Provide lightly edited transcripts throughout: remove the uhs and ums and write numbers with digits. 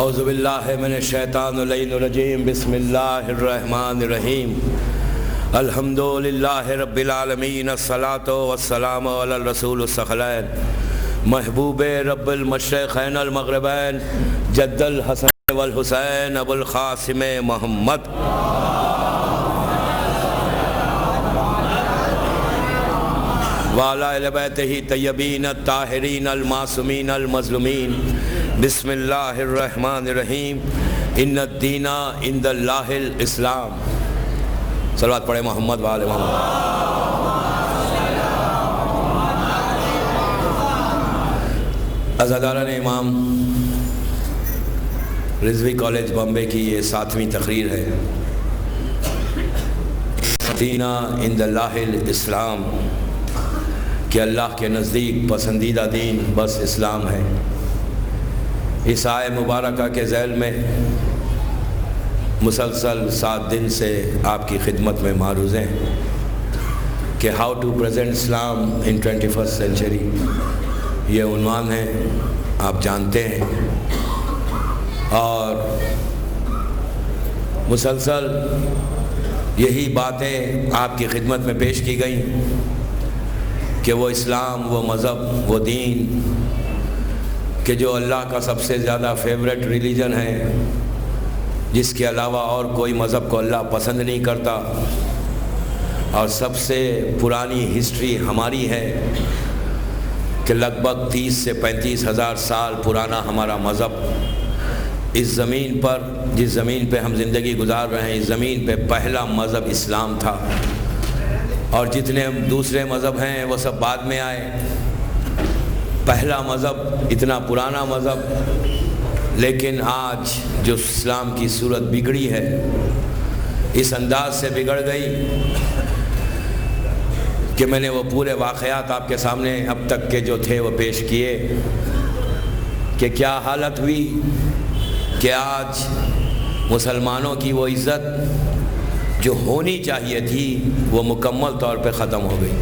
اعوذ باللہ من الشیطان اللعین الرجیم بسم اللہ الرحمن الرحیم الحمد للہ رب العالمین الصلاۃ والسلام علی الرسول الثقلین محبوب رب المشرقین المغربین جد الحسن والحسین ابو القاسم محمد وعلی اہل بیتہ طیبین الطاہرین المعصومین المظلومین بسم اللہ الرحمن الرحیم ان الدین عند اللہ الاسلام. صلوات پڑھے محمد وآل محمد. عزاداران امام رضوی کالج بامبے کی یہ 7ویں تقریر ہے. دین عند اللہ الاسلام کہ اللہ کے نزدیک پسندیدہ دین بس اسلام ہے. اس آیہ مبارکہ کے ذیل میں مسلسل 7 دن سے آپ کی خدمت میں معروض ہیں کہ how to present Islam in 21st century. یہ عنوان ہے، آپ جانتے ہیں، اور مسلسل یہی باتیں آپ کی خدمت میں پیش کی گئیں کہ وہ اسلام، وہ مذہب، وہ دین کہ جو اللہ کا سب سے زیادہ فیوریٹ ریلیجن ہے، جس کے علاوہ اور کوئی مذہب کو اللہ پسند نہیں کرتا، اور سب سے پرانی ہسٹری ہماری ہے کہ لگ بھگ 30 سے 35 ہزار سال پرانا ہمارا مذہب. اس زمین پر، جس زمین پہ ہم زندگی گزار رہے ہیں، اس زمین پہ پہلا مذہب اسلام تھا، اور جتنے دوسرے مذہب ہیں وہ سب بعد میں آئے. پہلا مذہب اتنا پرانا مذہب، لیکن آج جو اسلام کی صورت بگڑی ہے، اس انداز سے بگڑ گئی کہ میں نے وہ پورے واقعات آپ کے سامنے اب تک کے جو تھے وہ پیش کیے کہ کیا حالت ہوئی کہ آج مسلمانوں کی وہ عزت جو ہونی چاہیے تھی وہ مکمل طور پہ ختم ہو گئی.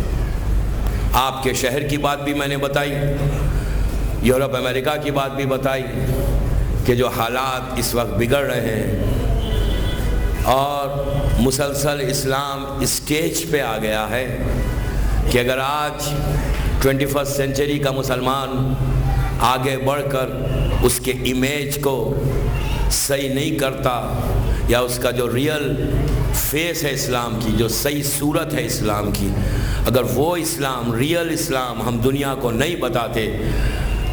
آپ کے شہر کی بات بھی میں نے بتائی، یورپ امریکہ کی بات بھی بتائی کہ جو حالات اس وقت بگڑ رہے ہیں، اور مسلسل اسلام اسٹیج پہ آ گیا ہے کہ اگر آج 21st سینچری کا مسلمان آگے بڑھ کر اس کے امیج کو صحیح نہیں کرتا، یا اس کا جو ریئل فیس ہے اسلام کی، جو صحیح صورت ہے اسلام کی، اگر وہ اسلام، ریئل اسلام ہم دنیا کو نہیں بتاتے،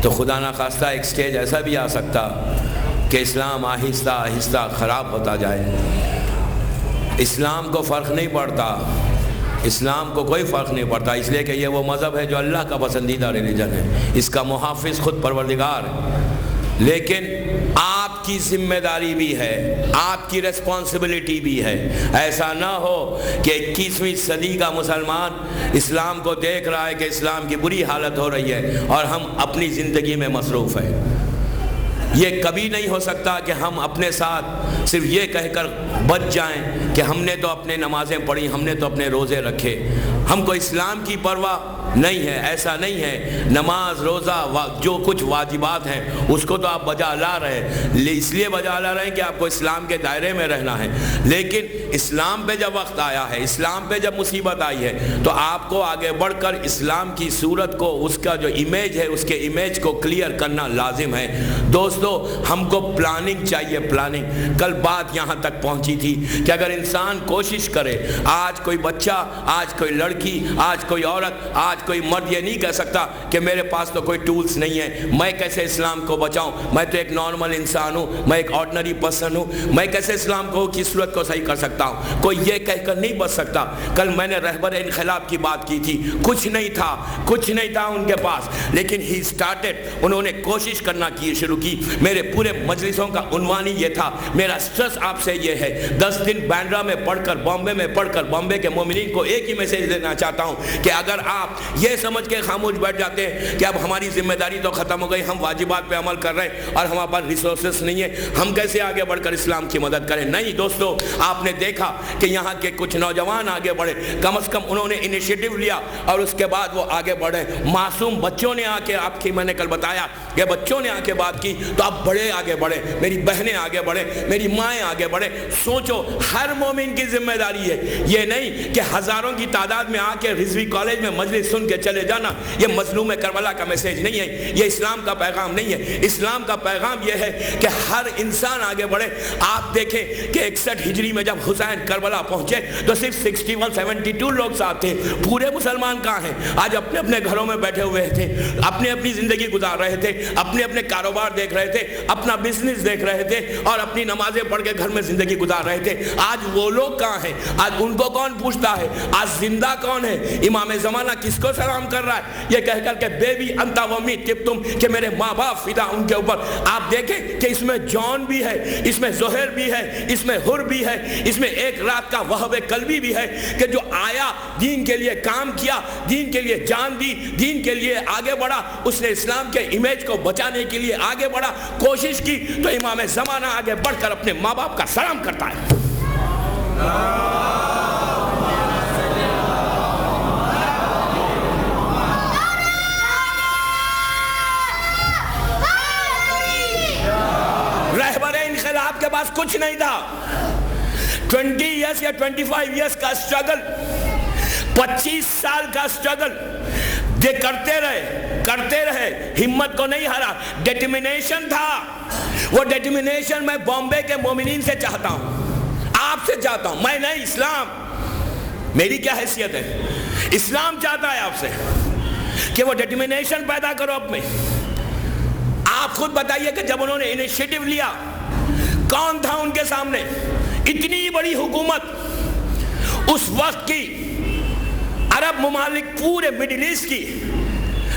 تو خدا نخواستہ ایک سٹیج ایسا بھی آ سکتا کہ اسلام آہستہ آہستہ خراب ہوتا جائے. اسلام کو فرق نہیں پڑتا، اسلام کو کوئی فرق نہیں پڑتا، اس لیے کہ یہ وہ مذہب ہے جو اللہ کا پسندیدہ ریلیجن ہے، اس کا محافظ خود پروردگار ہے. لیکن آپ کی ذمہ داری بھی ہے، آپ کی ریسپانسبلٹی بھی ہے. ایسا نہ ہو کہ 21ویں صدی کا مسلمان اسلام کو دیکھ رہا ہے کہ اسلام کی بری حالت ہو رہی ہے اور ہم اپنی زندگی میں مصروف ہیں. یہ کبھی نہیں ہو سکتا کہ ہم اپنے ساتھ صرف یہ کہہ کر بچ جائیں کہ ہم نے تو اپنے نمازیں پڑھی، ہم نے تو اپنے روزے رکھے، ہم کو اسلام کی پرواہ نہیں ہے. ایسا نہیں ہے. نماز، روزہ، جو کچھ واجبات ہیں اس کو تو آپ بجا لا رہے ہیں، اس لیے بجا لا رہے ہیں کہ آپ کو اسلام کے دائرے میں رہنا ہے. لیکن اسلام پہ جب وقت آیا ہے، اسلام پہ جب مصیبت آئی ہے، تو آپ کو آگے بڑھ کر اسلام کی صورت کو، اس کا جو امیج ہے، اس کے امیج کو کلیئر کرنا لازم ہے. دوستو، ہم کو پلاننگ چاہیے، پلاننگ. کل بات یہاں تک پہنچی تھی کہ اگر انسان کوشش کرے، آج کوئی بچہ، آج کوئی لڑکی، آج کوئی عورت، آج کوئی مرد یہ نہیں کہہ سکتا کہ میرے پاس تو کوئی ٹولز نہیں ہیں، میں کیسے اسلام کو بچاؤں، میں تو ایک نارمل انسان ہوں، میں ایک آرڈنری پرسن ہوں، میں کیسے اسلام کو کی صورت کو صحیح کر سکتا ہوں. کوئی یہ کہہ کر نہیں بچ سکتا. کل میں نے رہبر انقلاب کی بات کی تھی، کچھ نہیں تھا ان کے پاس، لیکن ہی سٹارٹڈ، انہوں نے کوشش کرنا شروع کی. میرے پورے مجلسوں کا عنوان ہی یہ تھا. میرا سٹریس آپ سے یہ ہے، 10 دن بینڈرا میں پڑھ کر، بامبے میں پڑھ کر، بامبے کے مومنین کو ایک ہی میسیج دینا چاہتا ہوں کہ اگر آپ یہ سمجھ کے خاموش بیٹھ جاتے ہیں کہ اب ہماری ذمہ داری تو ختم ہو گئی, ہم واجبات پہ عمل کر رہے ہیں اور ہمارے پاس ریسورسز نہیں ہیں, ہم کیسے آگے بڑھ کر اسلام کی مدد کریں. نہیں دوستو, آپ نے دیکھا کہ یہاں کے کچھ نوجوان آگے بڑھے, کم از کم انہوں نے انیشیٹو لیا اور اس کے بعد وہ آگے بڑھے. معصوم بچوں نے آ کے, آپ کی میں نے کل بتایا کہ بچوں نے آ کے بات کی تو آپ بڑے آگے بڑھے, میری بہنیں آگے بڑھے, میری مائیں آگے بڑھے. سوچو ہر مومن کی ذمہ داری ہے, یہ نہیں کہ ہزاروں کی تعداد میں آ کے رضوی کالج میں مجلس سن کے چلے جانا. یہ مظلوم کربلا کا میسیج نہیں ہے, یہ اسلام کا پیغام نہیں ہے. اسلام کا پیغام یہ ہے کہ ہر انسان آگے بڑھے. آپ دیکھیں کہ 61 ہجری میں جب حسین کربلا پہنچے تو صرف 72 لوگ ساتھ تھے. پورے مسلمان کہاں ہیں؟ آج اپنے اپنے گھروں میں بیٹھے ہوئے تھے, اپنی اپنی زندگی گزار رہے تھے, اپنے اپنے کاروبار دیکھ رہے تھے, اپنا بزنس دیکھ رہے تھے اور اپنی نمازیں پڑھ کے گھر میں زندگی گزار رہے تھے. آج وہ لوگ کہاں ہیں؟ آج ان کو کون پوچھتا ہے؟ آج زندہ کون ہے؟ امام زمانہ کس کو سلام کر رہا ہے یہ کہہ کر کہ بیبی انتا ومی تب تم, کہ میرے ماں باپ فدا ان کے اوپر. آپ دیکھیں کہ اس میں جان بھی ہے, اس میں زہر بھی ہے, اس میں حر بھی ہے, اس میں ایک رات کا وہب قلبی بھی ہے کہ جو آیا دین کے لیے کام کیا, دین کے لیے جان دی, دین کے لیے آگے بڑھا, اس نے اسلام کے امیج کو بچانے کے لیے آگے بڑھا, کوشش کی. تو امام زمانہ آگے بڑھ کر اپنے ماں باپ کا سلام کرتا ہے. رہبر انقلاب کے پاس کچھ نہیں تھا. 20 ایئرس یا 25 ایئرس کا سٹرگل, 25 سال کا سٹرگل کرتے رہے, ہمت کو نہیں ہارا. ڈیٹرمینیشن تھا. وہ ڈیٹرمینیشن میں بامبے کے مومنین سے چاہتا ہوں, آپ سے چاہتا ہوں. میں نہیں, اسلام, میری کیا حیثیت ہے, اسلام چاہتا ہے آپ سے کہ وہ ڈیٹرمینیشن پیدا کرو اپ میں. آپ خود بتائیے کہ جب انہوں نے انیشیٹو لیا کون تھا ان کے سامنے؟ اتنی بڑی حکومت, اس وقت کی عرب ممالک, پورے مڈل ایسٹ کی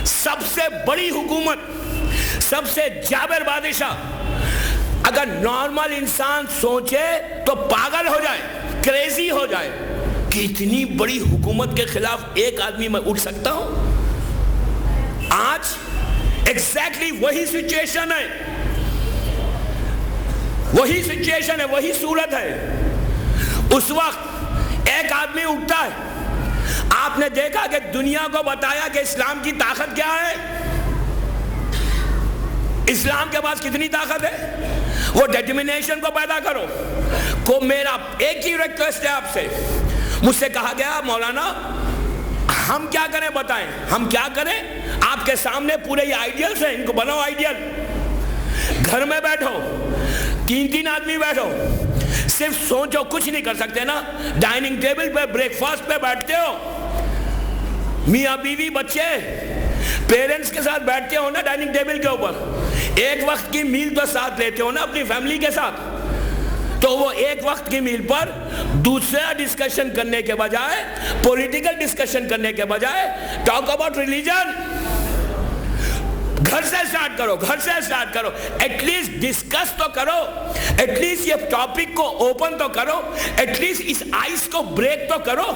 سب سے بڑی حکومت, سب سے جابر بادشاہ. اگر نارمل انسان سوچے تو پاگل ہو جائے, کریزی ہو جائے کہ اتنی بڑی حکومت کے خلاف ایک آدمی میں اٹھ سکتا ہوں. آج ایگزیکٹلی وہی سچویشن ہے, وہی سچویشن ہے, وہی صورت ہے. اس وقت ایک آدمی اٹھتا ہے. آپ نے دیکھا کہ دنیا کو بتایا کہ اسلام کی طاقت کیا ہے. اسلام کے پاس کتنی طاقت ہے؟ وہ ڈیٹرمینیشن کو پیدا کرو. کو میرا ایک ہی ریکویسٹ ہے آپ سے. مجھ سے کہا گیا مولانا ہم کیا کریں بتائیں, ہم کیا کریں؟ آپ کے سامنے پورے یہ آئیڈیلز ہیں, ان کو بناؤ آئیڈیل. گھر میں بیٹھو, 3 آدمی بیٹھو, صرف سوچو, کچھ نہیں کر سکتے نا. ڈائننگ ٹیبل پہ بریک فاسٹ پہ بیٹھتے ہو, میاں بیوی بچے پیرنٹس کے ساتھ بیٹھتے ہو نا ڈائننگ ٹیبل کے اوپر. ایک وقت کی میل تو ساتھ لیتے ہو نا اپنی فیملی کے ساتھ. تو وہ ایک وقت کی میل پر دوسرا ڈسکشن کرنے کے بجائے, پولیٹیکل ڈسکشن کرنے کے بجائے, ٹاک اباؤٹ ریلیجن. گھر سے سٹارٹ کرو, گھر سے سٹارٹ کرو. ایٹ لیسٹ ڈسکس تو کرو, ایٹ لیسٹ یہ ٹاپک کو اوپن تو کرو, ایٹ لیسٹ اس آئس کو بریک تو کرو.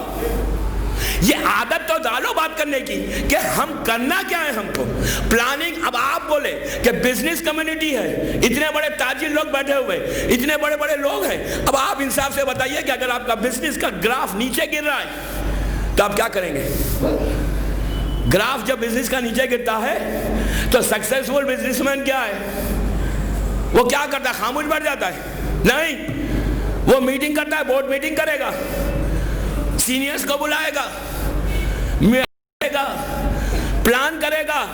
یہ عادت تو ڈالو بات کرنے کی کہ ہم کرنا کیا ہے. ہم کو پلاننگ. اب آپ بولے کہ بزنس کمیونٹی ہے, اتنے بڑے تاجر لوگ بیٹھے ہوئے, اتنے بڑے بڑے لوگ ہیں. اب آپ انصاف سے بتائیے کہ اگر آپ کا بزنس کا گراف نیچے گر رہا ہے تو آپ کیا کریں گے؟ گراف جب بزنس کا نیچے گرتا ہے تو سکسیسفل بزنس مین کیا ہے؟ وہ کیا کرتا ہے؟ خاموش بیٹھ جاتا ہے؟ نہیں, وہ میٹنگ کرتا ہے, بورڈ میٹنگ کرے گا, سینئرز کو بلائے گا, پلان کرے گا,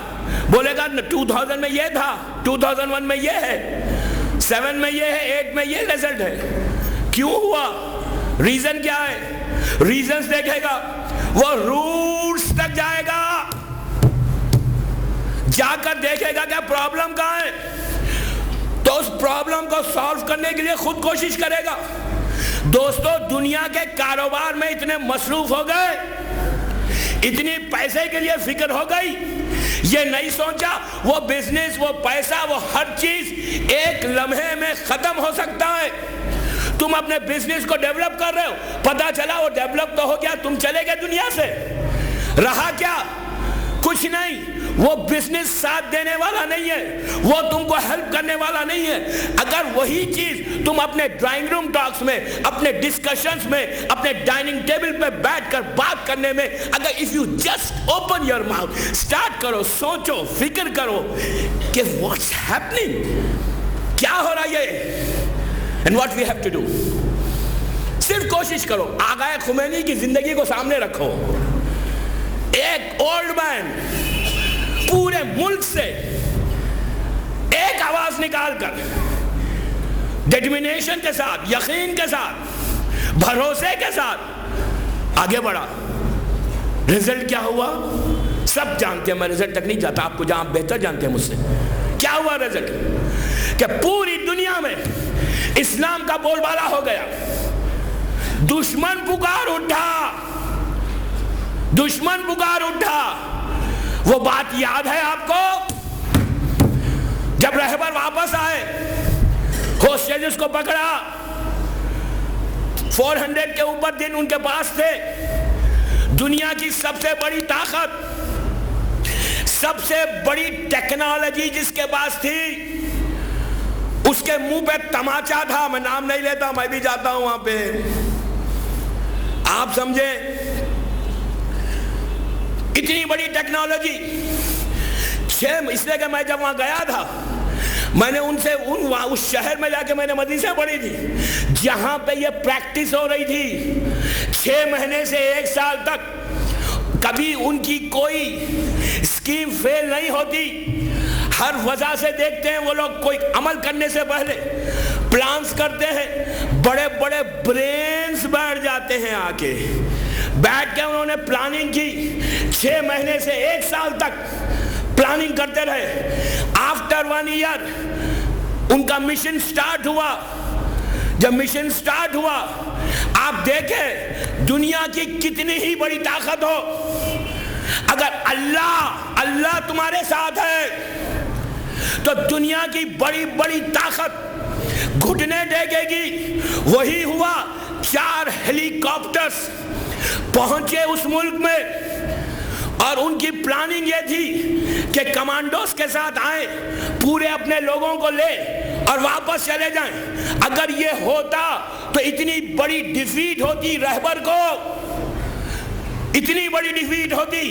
بولے گا 2000 میں یہ تھا, 2001 میں یہ ہے, 7 میں یہ ہے, 8 میں یہ رزلٹ ہے. کیوں ہوا؟ ریزن کیا ہے؟ ریزنز دیکھے گا, وہ روٹس تک جائے گا, جا کر دیکھے گا کہ پرابلم کہاں ہے, تو اس پرابلم کو سالو کرنے کے لیے خود کوشش کرے گا. دوستو دنیا کے کاروبار میں اتنے مصروف ہو گئے, اتنی پیسے کے لیے فکر ہو گئی, یہ نہیں سوچا وہ بزنس, وہ پیسہ, وہ ہر چیز ایک لمحے میں ختم ہو سکتا ہے. تم اپنے بزنس کو ڈیولپ کر رہے ہو, پتا چلا وہ ڈیولپ تو ہو گیا, تم چلے گئے دنیا سے. رہا کیا؟ کچھ نہیں. وہ بزنس ساتھ دینے والا نہیں ہے, وہ تم کو ہیلپ کرنے والا نہیں ہے. اگر وہی چیز تم اپنے ڈرائنگ روم ٹاکس میں, اپنے ڈسکشنز میں, اپنے ڈائننگ ٹیبل پہ بیٹھ کر بات کرنے میں, اگر if you just open your mouth, start کرو, سوچو, فکر کرو کہ what's happening, کیا ہو رہا ہے, and what we have to do. صرف کوشش کرو, آغا خمینی کی زندگی کو سامنے رکھو. ایک اولڈ مین پورے ملک سے ایک آواز نکال کر ڈٹرمنیشن کے ساتھ, یقین کے ساتھ, بھروسے کے ساتھ آگے بڑھا. رزلٹ کیا ہوا سب جانتے ہیں, میں رزلٹ تک نہیں جاتا, آپ کو جہاں بہتر جانتے ہیں مجھ سے. کیا ہوا رزلٹ؟ کہ پوری دنیا میں اسلام کا بول بالا ہو گیا. دشمن پکار اٹھا, دشمن پکار اٹھا. وہ بات یاد ہے آپ کو جب رہبر واپس آئے, ہوسٹیجز کو پکڑا, 400 کے اوپر دن ان کے پاس تھے. دنیا کی سب سے بڑی طاقت, سب سے بڑی ٹیکنالوجی جس کے پاس تھی, اس کے منہ پہ تماچا تھا. میں نام نہیں لیتا, میں بھی جاتا ہوں وہاں پہ, آپ سمجھیں. اتنی بڑی ٹیکنالوجی, اس لیے کہ میں جب وہاں گیا تھا, میں نے ان سے اس شہر میں جا کے میں نے مدرسے پڑھی تھی جہاں پہ یہ پریکٹس ہو رہی تھی. 6 مہینے سے 1 سال تک کبھی ان کی کوئی اسکیم فیل نہیں ہوتی. ہر وجہ سے دیکھتے ہیں وہ لوگ کوئی عمل کرنے سے پہلے پلانز کرتے ہیں, بڑے بڑے برینز بیٹھ جاتے ہیں, آ کے بیٹھ کے انہوں نے پلاننگ کی. 6 مہینے سے 1 سال تک پلاننگ کرتے رہے. آفٹر 1 ایئر ان کا مشن سٹارٹ ہوا. جب مشن سٹارٹ ہوا, آپ دیکھیں دنیا کی کتنی ہی بڑی طاقت ہو, اگر اللہ تمہارے ساتھ ہے تو دنیا کی بڑی بڑی طاقت گھٹنے ٹیکے گی. وہی ہوا. 4 ہیلی کاپٹرز پہنچے اس ملک میں, اور ان کی پلاننگ یہ تھی کہ کمانڈوز کے ساتھ آئیں, پورے اپنے لوگوں کو لے اور واپس چلے جائیں. اگر یہ ہوتا تو اتنی بڑی ڈیفیٹ ہوتی رہبر کو, اتنی بڑی ڈیفیٹ ہوتی.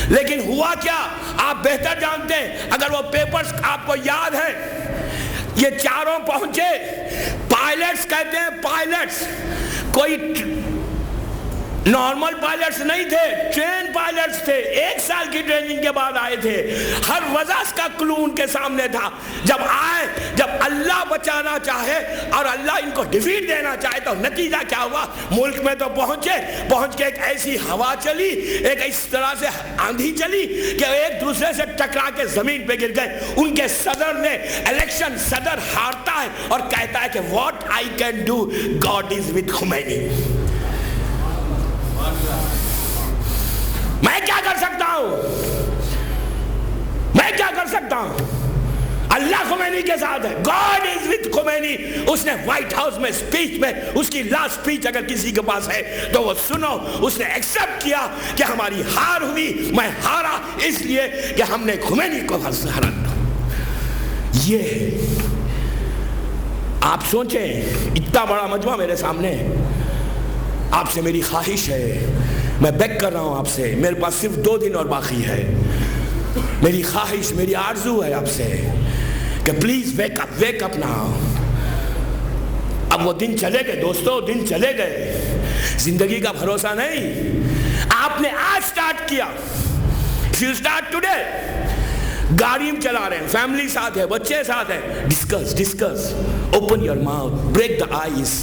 لیکن ہوا کیا آپ بہتر جانتے ہیں. اگر وہ پیپرز آپ کو یاد ہے, یہ چاروں پہنچے, پائلٹس کہتے ہیں, پائلٹس کوئی نارمل پائلٹس نہیں تھے, ٹرین پائلٹس تھے. 1 سال کی ٹریننگ کے بعد آئے تھے. ہر وجہ کا کلو ان کے سامنے تھا. جب آئے, جب اللہ بچانا چاہے اور اللہ ان کو ڈیفیٹ دینا چاہے تو نتیجہ کیا ہوا, ملک میں تو پہنچ کے ایک ایسی ہوا چلی, ایک اس طرح سے آندھی چلی کہ ایک دوسرے سے ٹکرا کے زمین پہ گر گئے. ان کے صدر نے الیکشن, صدر ہارتا ہے اور کہتا ہے کہ what I can do, God is with Khomeini. میں کیا کر سکتا ہوں, میں کیا کر سکتا ہوں, اللہ خمینی کے ساتھ ہے. God is with Khomeini. اس نے وائٹ ہاؤس میں اسپیچ میں, اس کی لاسٹ اسپیچ اگر کسی کے پاس ہے تو وہ سنو. اس نے ایکسپٹ کیا کہ ہماری ہار ہوئی, میں ہارا اس لیے کہ ہم نے خمینی کو ہرا. یہ آپ سوچیں, اتنا بڑا مجمع میرے سامنے, آپ سے میری خواہش ہے, میں بیک کر رہا ہوں آپ سے, میرے پاس صرف 2 دن اور باقی ہے. میری خواہش, میری آرزو ہے آپ سے کہ پلیز ویک اپ ناؤ. اب وہ دن چلے گئے دوستو, دن چلے گئے. زندگی کا بھروسہ نہیں. آپ نے آج سٹارٹ کیا, if you start today, گاڑی میں چلا رہے ہیں, فیملی ساتھ ہے, بچے ساتھ ہیں, discuss, open your mouth, break the ice,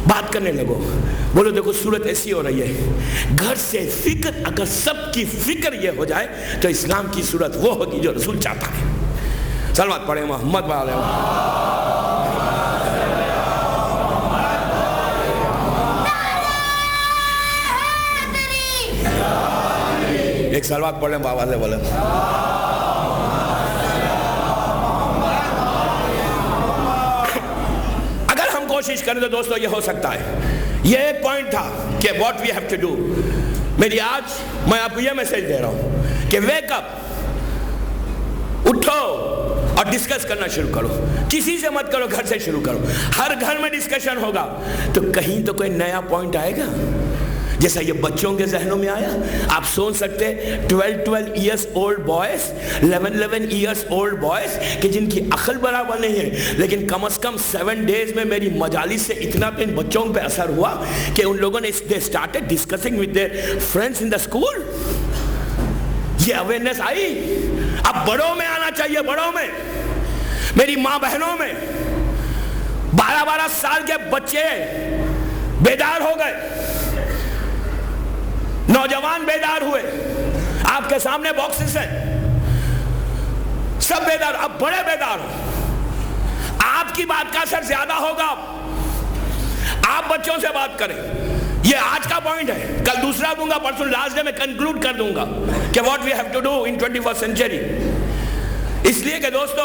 بات کرنے لگو. بولو دیکھو صورت ایسی ہو رہی ہے, گھر سے فکر, اگر سب کی فکر یہ ہو جائے تو اسلام کی صورت وہ ہوگی جو رسول چاہتا ہے. صلوات پڑھیں محمد والے. ایک صلوات پڑھ لیں بابا سے بولیں. اگر ہم کوشش کریں تو دوستو یہ ہو سکتا ہے. یہ ایک پوائنٹ تھا کہ what we have to do. میری آج میں آپ کو یہ میسج دے رہا ہوں کہ ویک اپ، اٹھو اور ڈسکس کرنا شروع کرو. کسی سے مت کرو، گھر سے شروع کرو. ہر گھر میں ڈسکشن ہوگا تو کہیں تو کوئی نیا پوائنٹ آئے گا. جیسا یہ بچوں کے ذہنوں میں آیا. آپ سوچ سکتے 12 years old boys, 11 years old boys کہ جن کی عقل برابر نہیں ہے، لیکن کم از کم 7 days میں میری مجالس سے اتنا ان بچوں پہ اثر ہوا کہ ان لوگوں نے they started discussing with their friends in the school. یہ اویئرنیس آئی. اب بڑوں میں آنا چاہیے. بڑوں میں، میری ماں بہنوں میں 12 سال کے بچے بیدار ہو گئے، نوجوان بیدار ہوئے. آپ کے سامنے باکسز ہیں، سب بیدار. اب بڑے بیدار ہو. آپ کی بات کا اثر زیادہ ہوگا. آپ بچوں سے بات کریں. یہ آج کا پوائنٹ ہے. کل دوسرا دوں گا، پرسوں لاسٹ ڈے میں کنکلوڈ کر دوں گا کہ what we have to do in 21st century. اس لیے کہ دوستو،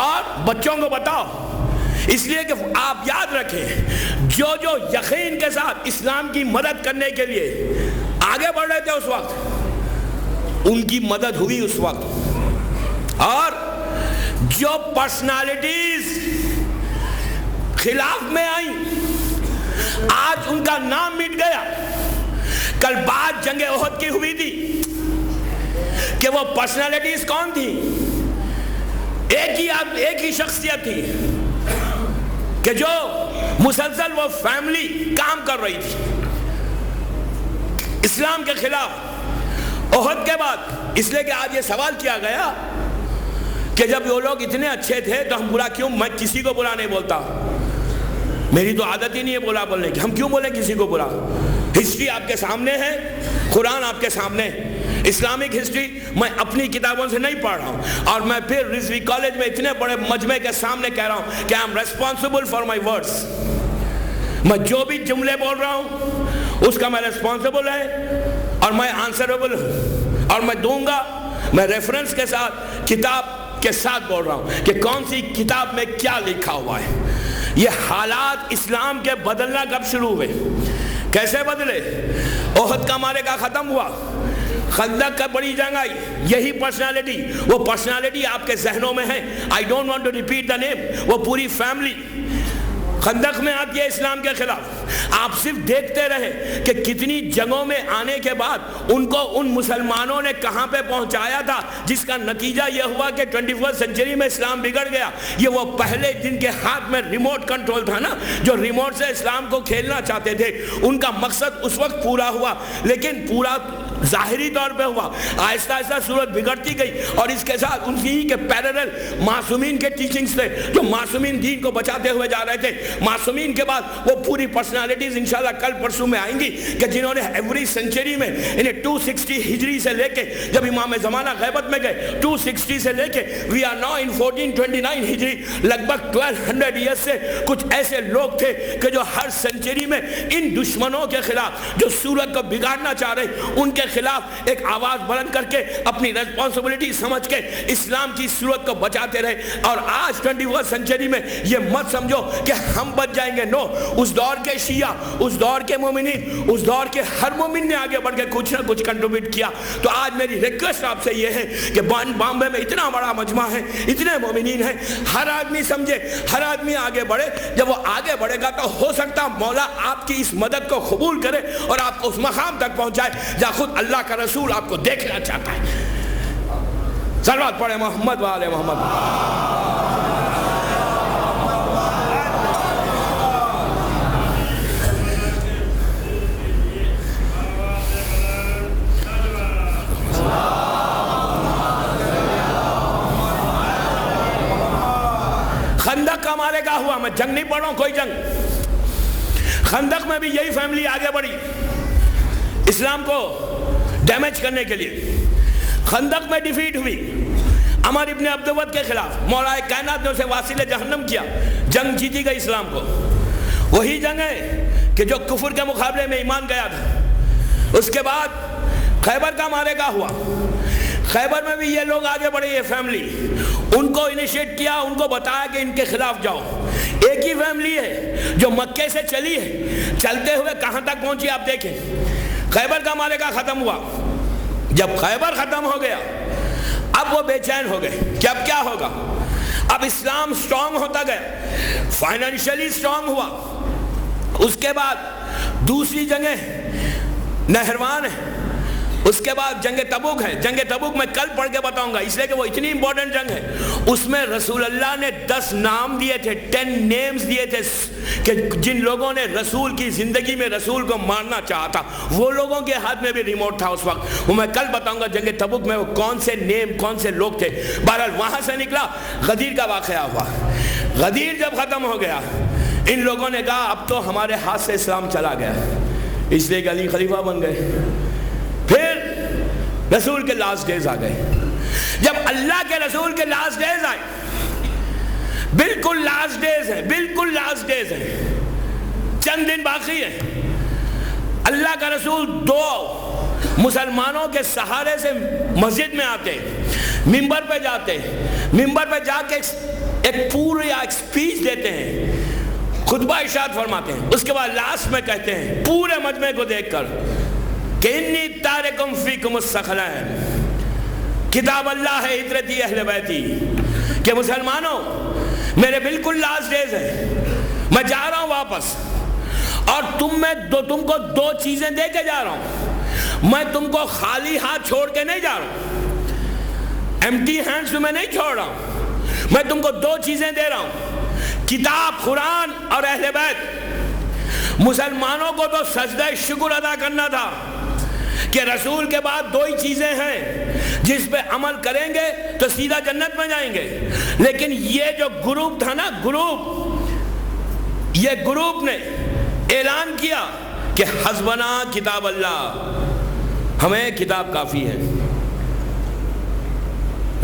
اور بچوں کو بتاؤ، اس لیے کہ آپ یاد رکھیں جو یقین کے ساتھ اسلام کی مدد کرنے کے لیے آگے بڑھ رہے تھے اس وقت، ان کی مدد ہوئی اس وقت. اور جو پرسنالٹیز خلاف میں آئیں، آج ان کا نام مٹ گیا. کل بات جنگ احد کی ہوئی تھی کہ وہ پرسنالٹیز کون تھی؟ ایک ہی شخصیت تھی کہ جو مسلسل وہ فیملی کام کر رہی تھی اسلام کے خلاف. احد کے بعد اس لیے کہ آج یہ سوال کیا گیا کہ جب وہ لوگ اتنے اچھے تھے تو ہم برا کیوں؟ میں کسی کو برا نہیں بولتا، میری تو عادت ہی نہیں ہے برا بولنے کی. ہم کیوں بولیں کسی کو برا؟ ہسٹری آپ کے سامنے ہے، قرآن آپ کے سامنے. اسلامک ہسٹری میں اپنی کتابوں سے نہیں پڑھ رہا ہوں، اور میں پھر رضوی کالج میں اتنے بڑے مجمع کے سامنے کہہ رہا ہوں کہ I am responsible for my words. میں جو بھی جملے بول رہا ہوں اس کا میں ریسپانسبل ہے، اور میں آنسریبل ہوں، اور میں دوں گا. میں ریفرنس کے ساتھ، کتاب کے ساتھ بول رہا ہوں کہ کون سی کتاب میں کیا لکھا ہوا ہے. یہ حالات اسلام کے بدلنا کب شروع ہوئے؟ کیسے بدلے؟ احد کا معرکہ ختم ہوا، خندق کا بڑی جنگ آئی. یہی پرسنالٹی، وہ پرسنالٹی آپ کے ذہنوں میں ہے. I don't want to repeat the name. وہ پوری فیملی خندق میں آتی ہے اسلام کے خلاف. آپ صرف دیکھتے رہے کہ کتنی جنگوں میں آنے کے بعد ان کو ان مسلمانوں نے کہاں پہ پہنچایا تھا، جس کا نتیجہ یہ ہوا کہ 21st سنچری میں اسلام بگڑ گیا. یہ وہ پہلے جن کے ہاتھ میں ریموٹ کنٹرول تھا نا، جو ریموٹ سے اسلام کو کھیلنا چاہتے تھے، ان کا مقصد اس وقت پورا ہوا، لیکن پورا ظاہری طور پہ ہوا. آہستہ آہستہ صورت بگڑتی گئی، اور اس کے ساتھ ان کی کے پیرلل معصومین کے ٹیچنگز تھے جو معصومین دین کو بچاتے ہوئے جا رہے تھے. معصومین کے بعد وہ پوری پرسنالٹیز انشاءاللہ کل پرسوں میں آئیں گی کہ جنہوں نے ایوری سنچری میں انہیں 260 ہجری سے لے کے جب امام زمانہ غیبت میں گئے 260 سے لے کے وی آر ناؤ ان 1429 ہجری، لگ بھگ 1200 ایئرس سے کچھ ایسے لوگ تھے کہ جو ہر سنچری میں ان دشمنوں کے خلاف جو سورت کو بگاڑنا چاہ رہے ان کے خلاف ایک آواز بلند کر کے اپنی ریسپانسبلٹی سمجھ کے اسلام کی صورت کو بچاتے رہے. اور آج 21st سنچری میں یہ مت سمجھو کہ ہم بچ جائیں گے. نو، اس دور کے شیعہ، اس دور کے مومنین، اس دور کے ہر مومن نے آگے بڑھ کے کچھ نہ کچھ کنٹریبیوٹ کیا. تو آج میری ریکویسٹ آپ سے یہ ہے کہ بامبے میں اتنا بڑا مجمع ہے، اتنے مومنین ہیں، ہر آدمی سمجھے، ہر آدمی آگے بڑھے. جب وہ آگے بڑھے گا تو ہو سکتا مولا آپ کی اس مدد کو قبول کرے اور آپ کو اس مقام تک پہنچائے جہاں خود اللہ کا رسول آپ کو دیکھنا چاہتا ہے. صلوات پڑھے محمد و آل محمد. خندق کا معرکہ ہوا. میں جنگ نہیں پڑھ رہا ہوں، کوئی جنگ. خندق میں بھی یہی فیملی آگے بڑھی اسلام کو ڈیمیج کرنے کے لیے. خندق میں ڈیفیٹ ہوئی عمر ابن عبدود کے خلاف. مولا کائنات نے اسے واصل جہنم کیا. جنگ جیتی گئی اسلام کو. وہی جنگ ہے کہ جو کفر کے مقابلے میں ایمان گیا تھا. اس کے بعد خیبر کا معرکہ ہوا. خیبر میں بھی یہ لوگ آگے بڑھے، یہ فیملی. ان کو انیشیٹ کیا، ان کو بتایا کہ ان کے خلاف جاؤ. ایک ہی فیملی ہے جو مکے سے چلی ہے، چلتے ہوئے کہاں تک پہنچی آپ دیکھیں. خیبر کا معرکہ ختم ہوا. جب خیبر ختم ہو گیا اب وہ بے چین ہو گئے کہ اب کیا ہوگا. اب اسلام سٹرونگ ہوتا گیا, فائنینشلی سٹرونگ ہوا. اس کے بعد دوسری جنگ نہروان ہے, اس کے بعد جنگ تبوک ہے. جنگ تبوک میں کل پڑھ کے بتاؤں گا اس لیے کہ وہ اتنی امپورٹنٹ جنگ ہے. اس میں رسول اللہ نے 10 نام دیے تھے, 10 نیمز دیے تھے کہ جن لوگوں نے رسول کی زندگی میں رسول کو مارنا چاہا تھا, وہ لوگوں کے ہاتھ میں بھی ریموٹ تھا اس وقت. وہ میں کل بتاؤں گا جنگ تبوک میں وہ کون سے نیم, کون سے لوگ تھے. بہرحال وہاں سے نکلا, غدیر کا واقعہ ہوا. غدیر جب ختم ہو گیا ان لوگوں نے کہا اب تو ہمارے ہاتھ سے اسلام چلا گیا, اس لیے کہ علی خلیفہ بن گئے. پھر رسول کے لاسٹ ڈیز آ گئے. جب اللہ کے رسول کے لاسٹ ڈیز آئے, بالکل لاسٹ ڈیز ہیں, بالکل لاسٹ ڈیز ہیں, چند دن باقی ہیں. اللہ کا رسول 2 مسلمانوں کے سہارے سے مسجد میں آتے, ممبر پہ جاتے, ممبر پہ جا کے ایک پورا ایک سپیچ دیتے ہیں, خطبہ ارشاد فرماتے ہیں. اس کے بعد لاسٹ میں کہتے ہیں پورے مجمع کو دیکھ کر کہ انی تارکم فیکم الثقلین, کتاب اللہ ہے عترتی اہل بیتی, کہ مسلمانوں میرے بالکل لاسٹ ڈیز ہیں, میں جا رہا ہوں واپس, اور تم کو 2 چیزیں دے کے جا رہا ہوں. میں تم کو خالی ہاتھ چھوڑ کے نہیں جا رہا ہوں, ایمٹی ہینڈز میں نہیں چھوڑ رہا ہوں. میں تم کو 2 چیزیں دے رہا ہوں, کتاب قرآن اور اہل بیت. مسلمانوں کو تو سجدہ شکر ادا کرنا تھا کہ رسول کے بعد 2 ہی چیزیں ہیں جس پہ عمل کریں گے تو سیدھا جنت میں جائیں گے. لیکن یہ جو گروپ تھا نا, یہ گروپ نے اعلان کیا کہ حسبنا کتاب اللہ, ہمیں کتاب کافی ہے.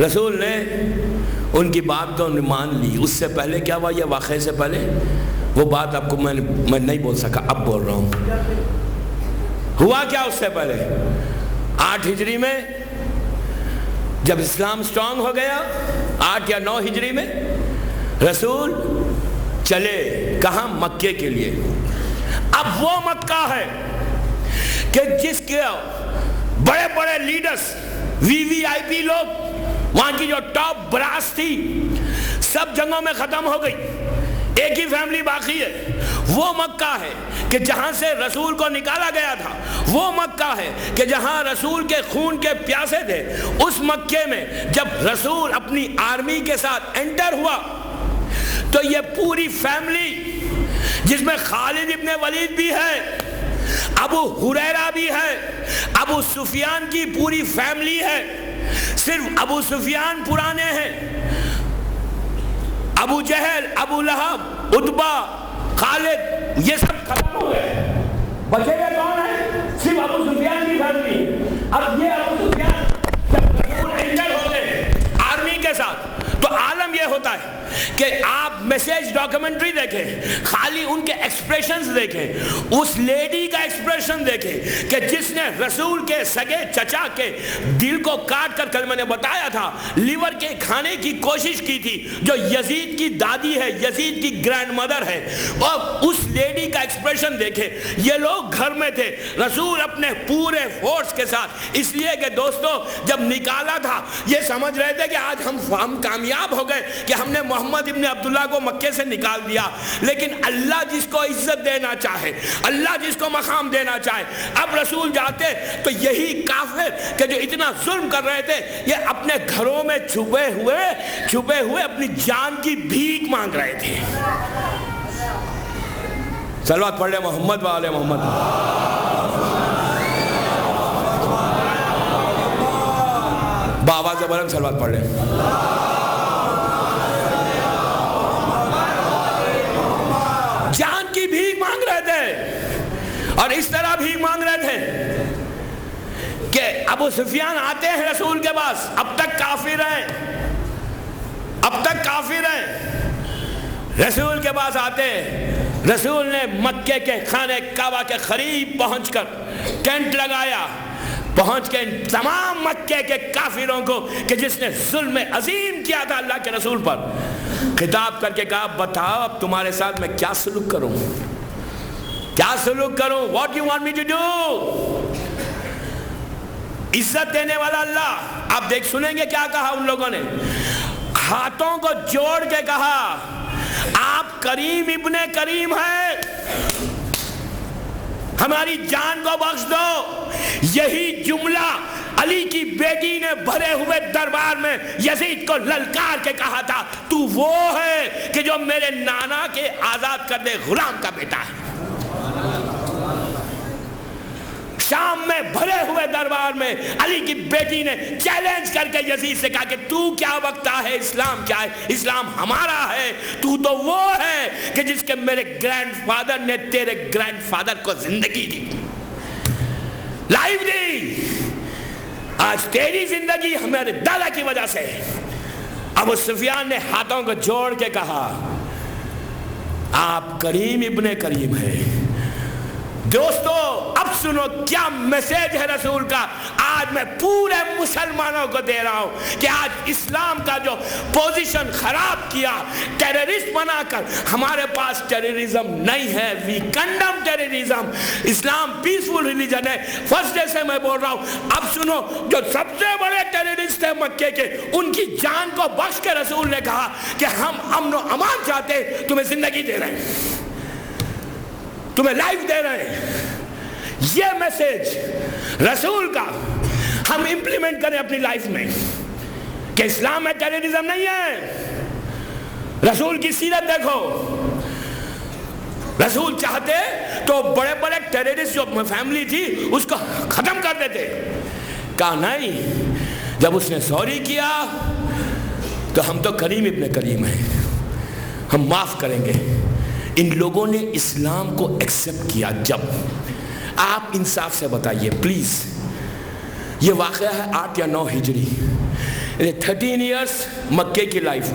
رسول نے ان کی بات تو مان لی. اس سے پہلے کیا ہوا, یہ واقعے سے پہلے وہ بات آپ کو میں نہیں بول سکا, اب بول رہا ہوں. ہوا کیا اس سے پہلے 8 ہجری میں جب اسلام سٹرونگ ہو گیا, 8 یا 9 ہجری میں رسول چلے کہاں, مکے کے لیے. اب وہ مکہ ہے کہ جس کے بڑے بڑے لیڈرز, VVIP لوگ, وہاں کی جو ٹاپ براس تھی سب جنگوں میں ختم ہو گئی, ایک ہی فیملی باقی ہے. وہ مکہ ہے کہ جہاں سے رسول کو نکالا گیا تھا, وہ مکہ ہے کہ جہاں رسول کے خون کے پیاسے تھے. اس مکے میں جب رسول اپنی آرمی کے ساتھ انٹر ہوا تو یہ پوری فیملی جس میں خالد ابن ولید بھی ہے, ابو ہریرہ بھی ہے, ابو سفیان کی پوری فیملی ہے. صرف ابو سفیان پرانے ہیں, ابو جہل, ابو لہب, عتبہ, خالد, یہ سب ختم ہو گئے. بچے گئے کون ہیں, صرف ابو سفیان کی فیملی. اب یہ ابو سفیان جب رسول انٹر ہو گئے آرمی کے ساتھ تو عالم یہ ہوتا ہے کہ آپ میسیج ڈاکیومنٹری دیکھیں, خالی ان کے ایکسپریشنز دیکھیں. اس لیڈی کا ایکسپریشن دیکھیں کہ جس نے رسول کے سگے چچا کے دل کو کاٹ کر, کل میں نے بتایا تھا, لیور کے کھانے کی کوشش کی تھی, جو یزید کی دادی ہے, یزید کی گرینڈ مدر ہے. اور اس لیڈی کا ایکسپریشن دیکھیں. یہ لوگ گھر میں تھے, رسول اپنے پورے فورس کے ساتھ, اس لیے کہ دوستو جب نکالا تھا یہ سمجھ رہے تھے کہ آج ہم کامیاب ہو گئے کہ ہم نے محمد ابن عبداللہ کو مکے سے نکال دیا. لیکن اللہ جس کو عزت دینا چاہے, اللہ جس کو مقام دینا چاہے, اب رسول جاتے تو یہی کافر کہ جو اتنا ظلم کر رہے تھے یہ اپنے گھروں میں چھپے ہوئے اپنی جان کی بھیک مانگ رہے تھے. صلوات پڑھ لے محمد و آل محمد. بآواز بلند صلوات پڑھ لے. جان کی بھیک مانگ رہے تھے, اور اس طرح بھیک مانگ رہے تھے کہ ابو سفیان آتے ہیں رسول کے پاس, اب تک کافر ہیں, رسول کے پاس آتے ہیں. رسول نے مکے کے خانہ کعبہ کے قریب پہنچ کر ٹینٹ لگایا, پہنچ کے تمام مکے کے کافروں کو کہ جس نے ظلم عظیم کیا تھا اللہ کے رسول پر, خطاب کر کے کہا بتاؤ اب تمہارے ساتھ میں کیا سلوک کروں, what you want me to do. عزت دینے والا اللہ. آپ دیکھ سنیں گے کیا کہا ان لوگوں نے. ہاتھوں کو جوڑ کے کہا آپ کریم ابن کریم ہیں, ہماری جان کو بخش دو. یہی جملہ علی کی بیٹی نے بھرے ہوئے دربار میں یزید کو للکار کے کہا تھا, تو وہ ہے کہ جو میرے نانا کے آزاد کردے غلام کا بیٹا ہے. شام میں بھرے ہوئے دربار میں علی کی بیٹی نے چیلنج کر کے یزید سے کہا کہ تو کیا بکتا ہے, اسلام کیا ہے, اسلام ہمارا ہے, تو تو وہ ہے کہ جس کے میرے گرینڈ فادر نے تیرے گرینڈ فادر کو زندگی دی, لائف دی. آج تیری زندگی ہمارے دادا کی وجہ سے. ابو سفیان نے ہاتھوں کو جوڑ کے کہا آپ کریم ابن کریم ہیں. دوستو اب سنو کیا میسج ہے رسول کا. آج میں پورے مسلمانوں کو دے رہا ہوں کہ آج اسلام کا جو پوزیشن خراب کیا, ٹیررسٹ بنا کر, ہمارے پاس ٹیررزم نہیں ہے. وی کنڈم ٹیررزم. اسلام پیسفل ریلیجن ہے. فرسٹ ڈے سے میں بول رہا ہوں. اب سنو, جو سب سے بڑے ٹیررسٹ ہیں مکے کے, ان کی جان کو بخش کے رسول نے کہا کہ ہم امن و امان چاہتے, تمہیں زندگی دے رہے ہیں, تمہیں لائف دے رہے ہیں. یہ میسج رسول کا ہم امپلیمنٹ کریں اپنی لائف میں کہ اسلام میں ٹیررزم نہیں ہے. رسول کی سیرت دیکھو. رسول چاہتے تو بڑے بڑے ٹیررسٹ جو فیملی تھی اس کو ختم کر دیتے. کہا نہیں, جب اس نے سوری کیا تو ہم تو کریم ابن کریم ہیں, ہم معاف کریں گے. ان لوگوں نے اسلام کو ایکسپٹ کیا. جب آپ انصاف سے بتائیے پلیز, یہ واقعہ ہے 8 یا 9 ہجری. 13 ایئرس مکے کی لائف,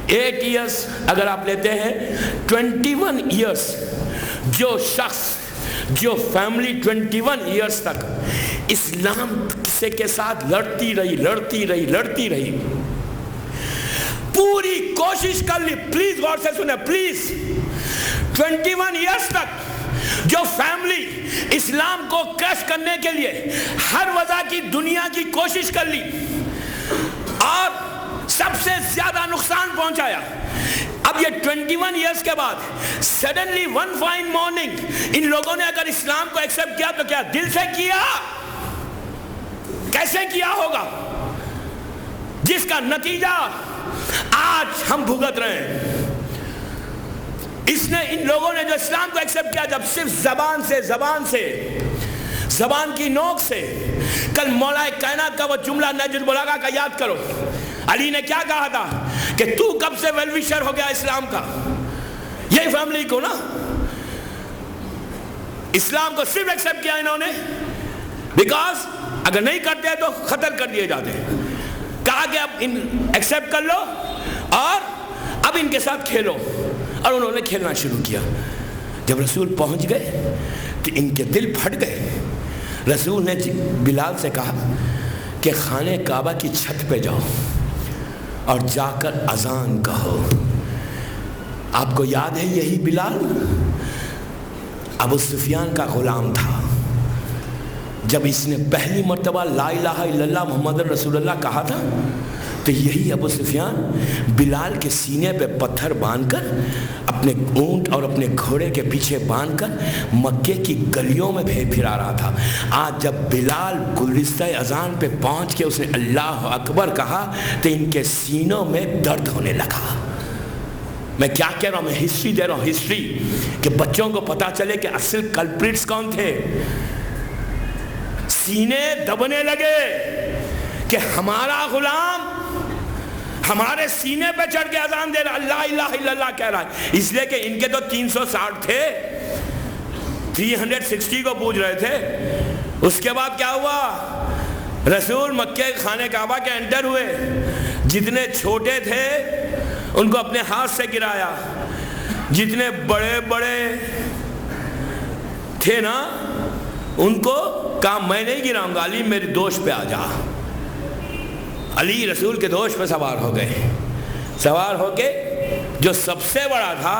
8 ایئرس اگر آپ لیتے ہیں, 21 ایئرس جو شخص, جو فیملی 21 ایئرس تک اسلام سے کے ساتھ لڑتی رہی, پوری کوشش کر لی. پلیز غور سے سنیں پلیز. 21 ایئرس تک جو فیملی اسلام کو کرش کرنے کے لیے ہر وجہ کی دنیا کی کوشش کر لی اور سب سے زیادہ نقصان پہنچایا. اب یہ 21 ایئرس کے بعد سڈنلی ون فائن مارننگ ان لوگوں نے اگر اسلام کو ایکسپٹ کیا تو کیا دل سے کیا؟ کیسے کیا ہوگا؟ جس کا نتیجہ آج ہم بھگت رہے ہیں. اس نے, ان لوگوں نے جو اسلام کو ایکسپٹ کیا, جب صرف زبان کی نوک سے. کل مولا کائنات کا وہ جملہ نہج البلاغہ کا یاد کرو. علی نے کیا کہا تھا کہ تو کب سے ویل وشر ہو گیا اسلام کا؟ یہی فیملی کو نا, اسلام کو صرف ایکسپٹ کیا انہوں نے بیکاز اگر نہیں کرتے تو قتل کر دیے جاتے. کہا کہ اب ان ایکسپٹ کر لو اور اب ان کے ساتھ کھیلو, اور انہوں نے کھیلنا شروع کیا. جب رسول پہنچ گئے تو ان کے دل پھٹ گئے. رسول نے بلال سے کہا کہ خانہ کعبہ کی چھت پہ جاؤ اور جا کر اذان کہو. آپ کو یاد ہے یہی بلال ابو سفیان کا غلام تھا. جب اس نے پہلی مرتبہ لا الہ الا اللہ محمد رسول اللہ کہا تھا تو یہی ابو سفیان بلال کے سینے پہ پتھر باندھ کر, اپنے اونٹ اور اپنے گھوڑے کے پیچھے باندھ کر مکے کی گلیوں میں پھرا رہا تھا. آج جب بلال گلدستہ اذان پہ پہنچ کے اس نے اللہ اکبر کہا تو ان کے سینوں میں درد ہونے لگا. میں کیا کہہ رہا ہوں, میں ہسٹری دے رہا ہوں, ہسٹری, کہ بچوں کو پتا چلے کہ اصل کلپریٹس کون تھے. سینے دبنے لگے کہ ہمارا غلام ہمارے سینے پہ چڑھ کے اذان دے رہا, اللہ الہ الا اللہ کہہ رہا ہے. اس لیے کہ ان کے تو 360 تھے, 360 کو پوج رہے تھے. اس کے بعد کیا ہوا, رسول مکہ خانہ کعبہ کے انٹر ہوئے. جتنے چھوٹے تھے ان کو اپنے ہاتھ سے گرایا, جتنے بڑے بڑے تھے نا ان کو کہا میں نہیں گراؤں گا, علی میری دوش پہ آ جا. علی رسول کے دوش پہ سوار ہو گئے. سوار ہو کے جو سب سے بڑا تھا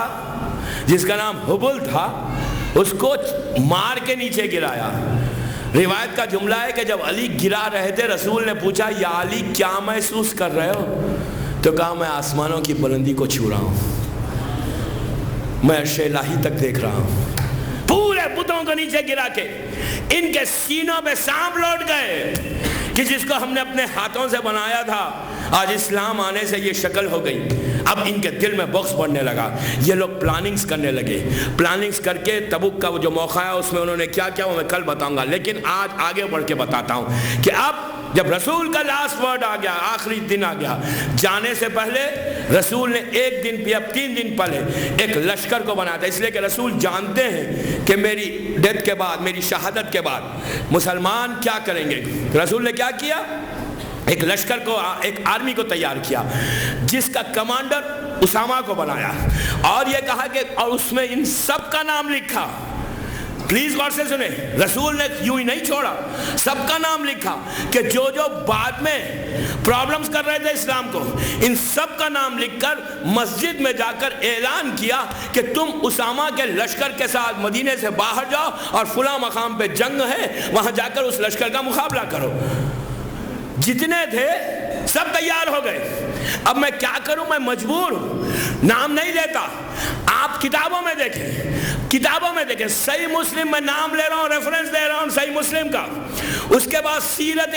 جس کا نام حبل تھا اس کو مار کے نیچے گرایا. روایت کا جملہ ہے کہ جب علی گرا رہے تھے رسول نے پوچھا یا علی کیا محسوس کر رہے ہو؟ تو کہا میں آسمانوں کی بلندی کو چھو رہا ہوں، میں عرش الہی تک دیکھ رہا ہوں۔ پورے بتوں کو نیچے گرا کے ان کے سینوں پہ سانپ لوٹ گئے کہ جس کو ہم نے اپنے ہاتھوں سے بنایا تھا، آج اسلام آنے سے یہ شکل ہو گئی۔ اب ان کے دل میں بغض بڑھنے لگا، یہ لوگ پلاننگز کرنے لگے۔ پلاننگز کر کے تبوک کا وہ جو موقع ہے اس میں انہوں نے کیا کیا وہ میں کل بتاؤں گا، لیکن آج آگے بڑھ کے بتاتا ہوں کہ اب جب رسول کا لاسٹ ورڈ آ گیا، آخری دن آ گیا، جانے سے پہلے رسول نے ایک دن یا 3 دن پہلے ایک لشکر کو بنایا تھا، اس لیے کہ رسول جانتے ہیں کہ میری ڈیتھ کے بعد، میری شہادت کے بعد مسلمان کیا کریں گے۔ رسول نے کیا کیا؟ ایک لشکر کو، ایک آرمی کو تیار کیا جس کا کمانڈر اسامہ کو بنایا، اور یہ کہا کہ اور اس میں ان سب کا نام لکھا۔ پلیز غور سے سنیں، رسول نے یوں ہی نہیں چھوڑا، سب کا نام لکھا کہ جو جو بعد میں پرابلمز کر رہے تھے اسلام کو، ان سب کا نام لکھ کر مسجد میں جا کر اعلان کیا کہ تم اسامہ کے لشکر کے ساتھ مدینے سے باہر جاؤ اور فلاں مقام پہ جنگ ہے، وہاں جا کر اس لشکر کا مقابلہ کرو۔ جتنے تھے سب تیار ہو گئے۔ اب میں کیا کروں، میں مجبور ہوں، نام نہیں لیتا، آپ کتابوں میں دیکھیں، کتابوں میں دیکھیں، صحیح مسلم میں نام لے رہا ہوں، ریفرنس دے رہا ہوں صحیح مسلم کا۔ اس کے بعد سیرت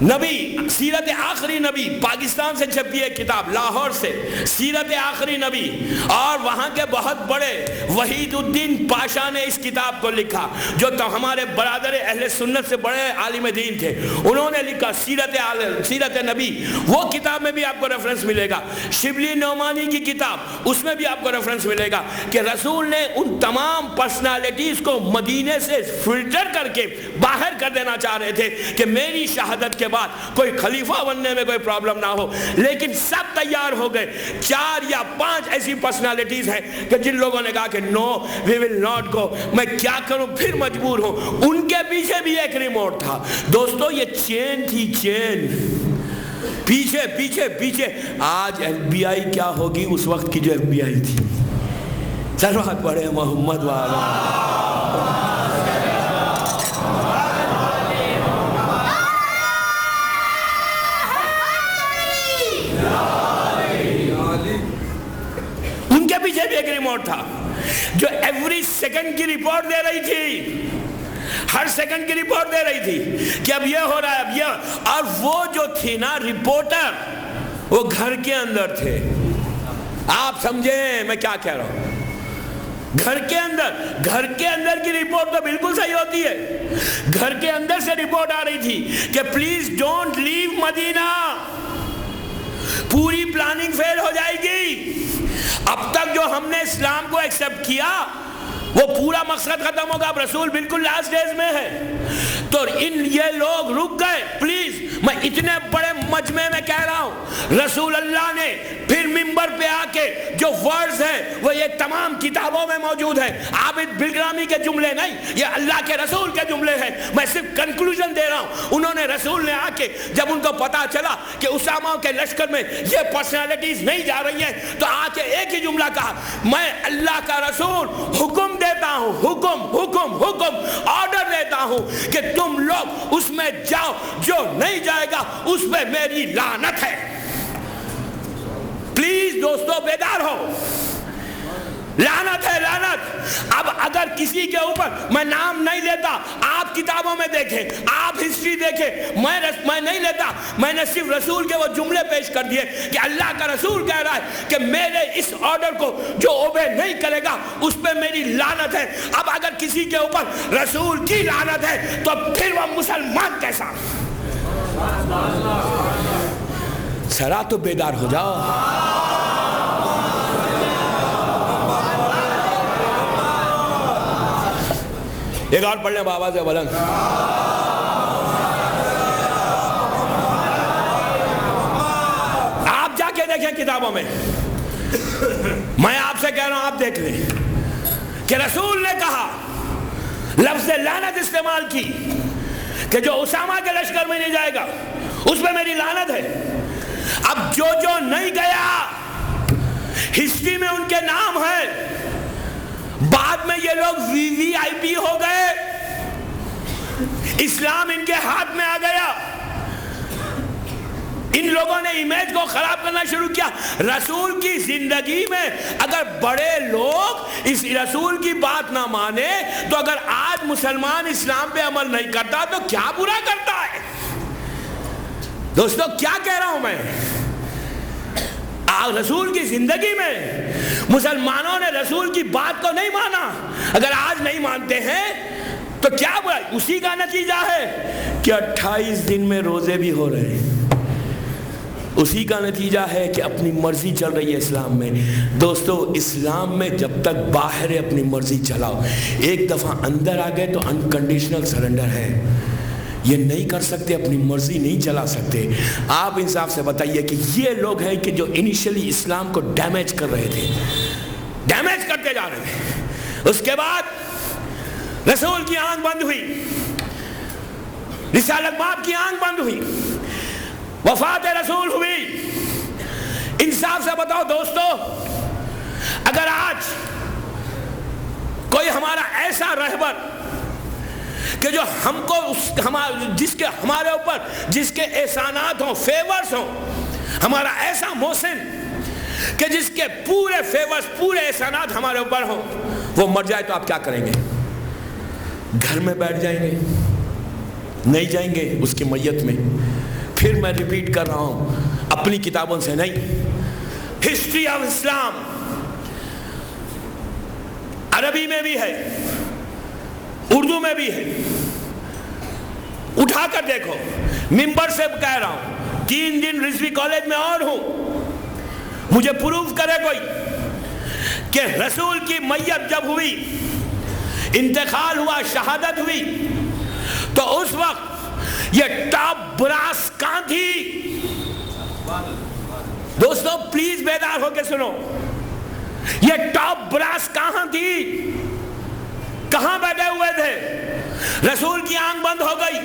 نبی، سیرت آخری نبی، پاکستان سے چھپی ہے کتاب، لاہور سے، سیرت آخری نبی، اور وہاں کے بہت بڑے وحید الدین پاشا نے اس کتاب کو لکھا، جو تو ہمارے برادر اہل سنت سے بڑے عالم دین تھے، انہوں نے لکھا سیرت نبی۔ وہ کتاب میں بھی آپ کو ریفرنس ملے گا، شبلی نعمانی کی کتاب، اس میں بھی آپ کو ریفرنس ملے گا کہ رسول نے ان تمام پرسنالٹیز کو مدینے سے فلٹر کر کے باہر کر دینا چاہ رہے تھے کہ میری شہادت کے بعد کوئی خلیفہ بننے میں کوئی پرابلم نہ ہو، لیکن سب تیار ہو گئے۔ 4 یا 5 ایسی پرسنالٹیز ہیں کہ جن لوگوں نے کہا کہ نو وی ول ناٹ گو، میں کیا کروں، پھر مجبور ہوں۔ ان کے پیچھے بھی ایک ریموٹ تھا دوستو، یہ چین تھی، چین، پیچھے پیچھے پیچھے۔ آج ایف بی آئی کیا ہوگی اس وقت کی جو ایف بی آئی تھی۔ سلوات پڑھے محمد والا۔ ان کے پیچھے بھی ایک ریموٹ تھا جو ایوری سیکنڈ کی رپورٹ دے رہی تھی، ہر سیکنڈ کی رپورٹ دے رہی تھی کہ اب یہ ہو رہا ہے، اب یہ۔ اور وہ جو تھی نا رپورٹر، وہ گھر کے اندر تھے۔ آپ سمجھیں میں کیا کہہ رہا ہوں؟ گھر کے اندر کی رپورٹ تو بالکل صحیح ہوتی ہے۔ گھر کے اندر سے رپورٹ آ رہی تھی کہ پلیز ڈونٹ لیو مدینہ، پوری پلاننگ فیل ہو جائے گی۔ اب تک جو ہم نے اسلام کو ایکسپٹ کیا وہ پورا مقصد ختم ہوگا، اب رسول بالکل لاسٹ ڈیز میں ہے، تو یہ لوگ رک گئے۔ پلیز میں اتنے بڑے مجمع میں کہہ رہا ہوں، رسول اللہ نے پھر منبر پہ آ کے جو ورڈز ہیں وہ یہ تمام کتابوں میں موجود ہے، عابد بلگرامی کے جملے نہیں، یہ اللہ کے رسول کے جملے ہیں۔ میں صرف کنکلوژن دے رہا ہوں۔ انہوں نے، رسول نے آ کے جب ان کو پتا چلا کہ اسامہ کے لشکر میں یہ پرسنالٹیز نہیں جا رہی ہیں، تو آ کے ایک ہی جملہ کہا، میں اللہ کا رسول حکم دیتا ہوں، حکم آرڈر دیتا ہوں کہ تم لوگ اس میں جاؤ، جو نہیں جائے گا اس پہ میری لعنت ہے۔ پلیز دوستو بیدار ہو، لعنت ہے، لعنت۔ اب اگر کسی کے اوپر، میں نام نہیں لیتا، آپ کتابوں میں دیکھیں، آپ ہسٹری دیکھیں، میں نہیں لیتا، میں نے صرف رسول کے وہ جملے پیش کر دیے کہ اللہ کا رسول کہہ رہا ہے کہ میرے اس آرڈر کو جو اوبے نہیں کرے گا اس پہ میری لعنت ہے۔ اب اگر کسی کے اوپر رسول کی لعنت ہے تو پھر وہ مسلمان کیسا؟ ذرا تو بیدار ہو جاؤ۔ ایک اور پڑھ لیں بابا سے بلند۔ آپ جا کے دیکھیں کتابوں میں، میں آپ سے کہہ رہا ہوں آپ دیکھ لیں کہ رسول نے کہا، لفظ لعنت استعمال کی کہ جو اسامہ کے لشکر میں نہیں جائے گا اس پہ میری لعنت ہے۔ اب جو نہیں گیا، ہسٹری میں ان کے نام ہے، بعد میں یہ لوگ وی وی آئی پی ہو گئے، اسلام ان کے ہاتھ میں آ گیا، ان لوگوں نے امیج کو خراب کرنا شروع کیا۔ رسول کی زندگی میں اگر بڑے لوگ اس رسول کی بات نہ مانے تو اگر آج مسلمان اسلام پہ عمل نہیں کرتا تو کیا برا کرتا ہے؟ دوستو کیا کہہ رہا ہوں میں؟ رسول کی زندگی میں مسلمانوں نے رسول کی بات کو نہیں مانا، اگر آج نہیں مانتے ہیں تو کیا برا؟ اسی کا نتیجہ ہے کہ 28 دن میں روزے بھی ہو رہے ہیں، اسی کا نتیجہ ہے کہ اپنی مرضی چل رہی ہے اسلام میں۔ دوستو اسلام میں جب تک باہر ہے اپنی مرضی چلاؤ، ایک دفعہ اندر آ گئے تو انکنڈیشنل سرنڈر ہے، یہ نہیں کر سکتے، اپنی مرضی نہیں چلا سکتے۔ آپ انصاف سے بتائیے کہ یہ لوگ ہیں کہ جو انیشلی اسلام کو ڈیمیج کر رہے تھے، ڈیمیج کرتے جا رہے تھے، اس کے بعد رسول کی آنکھ بند ہوئی، رسالت باب کی آنکھ بند ہوئی، وفات رسول ہوئی۔ انصاف سے بتاؤ دوستو، اگر آج کوئی ہمارا ایسا رہبر کہ جو ہم کو جس کے ہمارے اوپر جس کے احسانات ہوں، فیورز ہوں، ہمارا ایسا محسن کہ جس کے پورے فیورز پورے احسانات ہمارے اوپر ہوں، وہ مر جائے تو آپ کیا کریں گے؟ گھر میں بیٹھ جائیں گے؟ نہیں جائیں گے اس کی میت میں۔ پھر میں ریپیٹ کر رہا ہوں، اپنی کتابوں سے نہیں، ہسٹری آف اسلام عربی میں بھی ہے، اردو میں بھی ہے، اٹھا کر دیکھو۔ ممبر سے کہہ رہا ہوں، 3 دن رضوی کالج میں اور ہوں، مجھے پروف کرے کوئی کہ رسول کی میت جب ہوئی، انتقال ہوا، شہادت ہوئی، تو اس وقت یہ ٹاپ براس کہاں تھی؟ دوستو پلیز بیدار ہو کے سنو، یہ ٹاپ براس کہاں تھی؟ کہاں بیٹھے ہوئے تھے؟ رسول کی آنکھ بند ہو گئی۔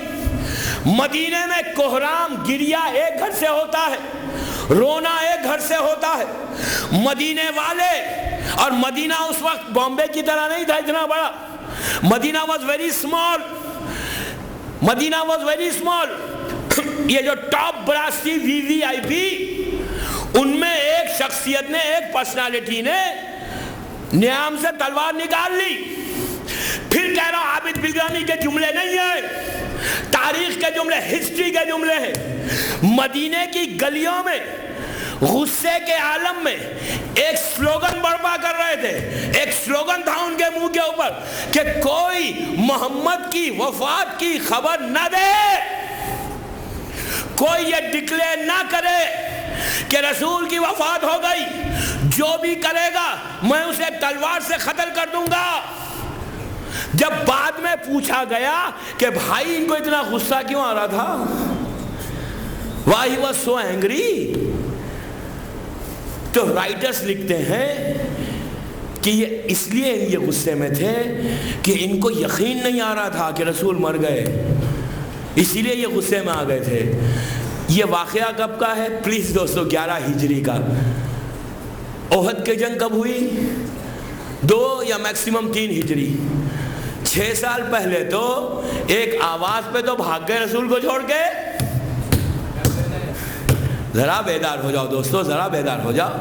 مدینے میں کوہرام گریا ایک گھر سے ہوتا ہے، رونا ایک گھر سے ہوتا ہے۔ مدینے والے، اور مدینہ اس وقت بامبے کی طرح نہیں تھا اتنا بڑا، مدینہ واز ویری اسمال، مدینہ واز ویری اسمال۔ یہ جو ٹاپ براس تھی، وی وی آئی پی، ان میں ایک شخصیت نے، ایک پرسنالٹی نے نیام سے تلوار نکال لی۔ پھر کہہ رہا ہوں، عابد بلگامی کے جملے نہیں ہیں، تاریخ کے جملے، ہسٹری کے جملے ہیں۔ مدینے کی گلیوں میں غصے کے عالم میں ایک سلوگن برپا کر رہے تھے، ایک سلوگن تھا ان کے منہ کے اوپر کہ کوئی محمد کی وفات کی خبر نہ دے، کوئی یہ ڈکلیئر نہ کرے کہ رسول کی وفات ہو گئی، جو بھی کرے گا میں اسے تلوار سے قتل کر دوں گا۔ جب بعد میں پوچھا گیا کہ بھائی ان کو اتنا غصہ کیوں آ رہا تھا، why he was so angry، تو رائٹرز لکھتے ہیں کہ یہ اس لیے یہ غصے میں تھے کہ ان کو یقین نہیں آ رہا تھا کہ رسول مر گئے، اسی لیے یہ غصے میں آ گئے تھے۔ یہ واقعہ کب کا ہے؟ پلیز دوستو 11 ہجری کا۔ احد کی جنگ کب ہوئی؟ 2 یا میکسیمم 3 ہجری۔ 6 سال پہلے تو ایک آواز پہ تو بھاگ گئے رسول کو چھوڑ کے۔ ذرا بیدار ہو جاؤ دوستو، ذرا بیدار ہو جاؤ۔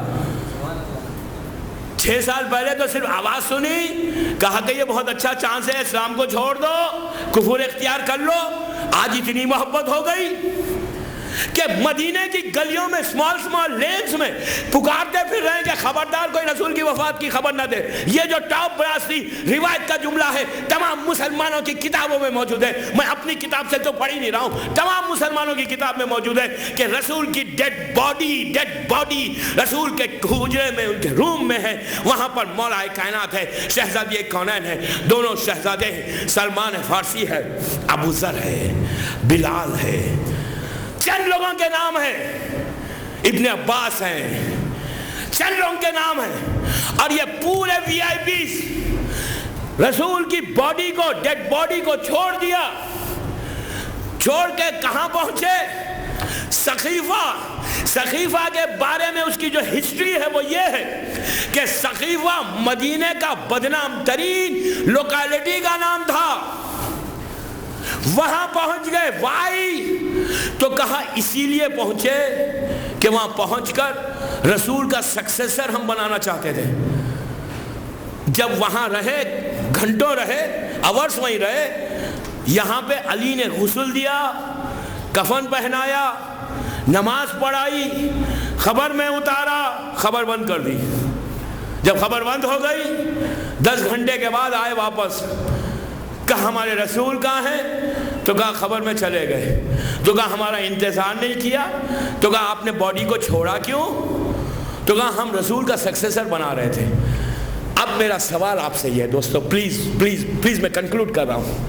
6 سال پہلے تو صرف آواز سنی، کہا کہ یہ بہت اچھا چانس ہے، اسلام کو چھوڑ دو، کفر اختیار کر لو۔ آج اتنی محبت ہو گئی کہ مدینے کی گلیوں میں، سمال لینز میں پکارتے پھر رہے ہیں کہ خبردار کوئی رسول کی وفات کی خبر نہ دے۔ یہ جو ٹاپ براس تھی، روایت کا جملہ ہے، تمام مسلمانوں کی کتابوں میں موجود ہے، میں اپنی کتاب سے تو پڑھ ہی نہیں رہا ہوں، تمام مسلمانوں کی کتاب میں موجود ہے کہ رسول کی ڈیڈ باڈی رسول کے حجرے میں، ان کے روم میں ہے، وہاں پر مولا کائنات ہے، شہزادی کونین ہے، دونوں شہزادے ہیں، سلمان فارسی ہے، ابو ذر ہے، بلال ہے، چند لوگوں کے نام ہیں، ابن عباس ہیں، چند لوگوں کے نام ہیں، اور یہ پورے وی آئی پیز رسول کی باڈی کو، ڈیڈ باڈی کو چھوڑ دیا۔ چھوڑ کے کہاں پہنچے؟ سقیفہ کے بارے میں اس کی جو ہسٹری ہے وہ یہ ہے کہ سقیفہ مدینے کا بدنام ترین لوکیلٹی کا نام تھا۔ وہاں پہنچ گئے. وائی تو کہا اسی لیے پہنچے کہ وہاں پہنچ کر رسول کا سکسیسر ہم بنانا چاہتے تھے. جب وہاں رہے, گھنٹوں رہے, آورس وہیں رہے, یہاں پہ علی نے غسل دیا, کفن پہنایا, نماز پڑھائی, خبر میں اتارا, خبر بند کر دی. جب خبر بند ہو گئی 10 گھنٹے کے بعد آئے واپس, کہا ہمارے رسول کہاں ہیں؟ تو کہا خبر میں چلے گئے. تو کہا ہمارا انتظار نہیں کیا. تو کہا آپ نے باڈی کو چھوڑا کیوں؟ تو کہا ہم رسول کا سکسیسر بنا رہے تھے. اب میرا سوال آپ سے یہ ہے دوستو, پلیز پلیز پلیز میں کنکلوڈ کر رہا ہوں.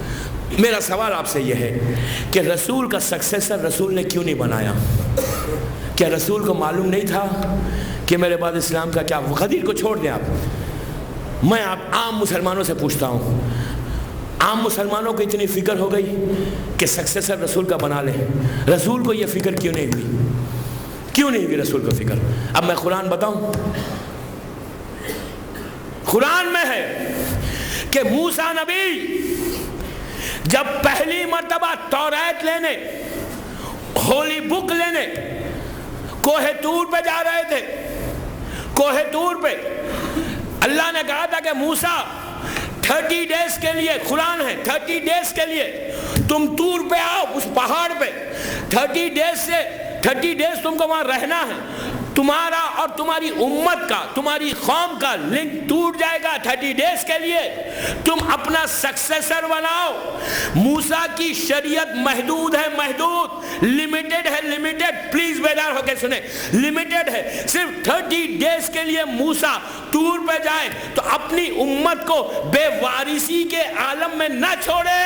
میرا سوال آپ سے یہ ہے کہ رسول کا سکسیسر رسول نے کیوں نہیں بنایا؟ کیا رسول کو معلوم نہیں تھا کہ میرے بعد اسلام کا کیا؟ خدیر کو چھوڑ دیں آپ. میں آپ عام مسلمانوں سے پوچھتا ہوں, عام مسلمانوں کو اتنی فکر ہو گئی کہ سکسیسر رسول کا بنا لیں, رسول کو یہ فکر کیوں نہیں ہوئی؟ کیوں نہیں ہوئی رسول کو فکر؟ اب میں قرآن بتاؤں. قرآن میں ہے کہ موسیٰ نبی جب پہلی مرتبہ توریت لینے, ہولی بک لینے کوہ طور پہ جا رہے تھے, کوہ طور پہ اللہ نے کہا تھا کہ موسیٰ 30 ڈیز کے لیے, قرآن ہے 30 ڈیز کے لیے تم طور پہ آؤ, اس پہاڑ پہ 30 ڈیز تم کو وہاں رہنا ہے. تمہارا اور تمہاری امت کا, تمہاری قوم کا لنک ٹوٹ جائے گا 30 ڈیز کے لیے. تم اپنا سکسیسر بناؤ. موسیٰ کی شریعت محدود ہے, محدود, لمیٹڈ ہے, لمیٹڈ. پلیز بیدار ہو کے سنیں, لمیٹڈ ہے. صرف 30 ڈیز کے لیے موسیٰ طور پہ جائے تو اپنی امت کو بے وارثی کے عالم میں نہ چھوڑے.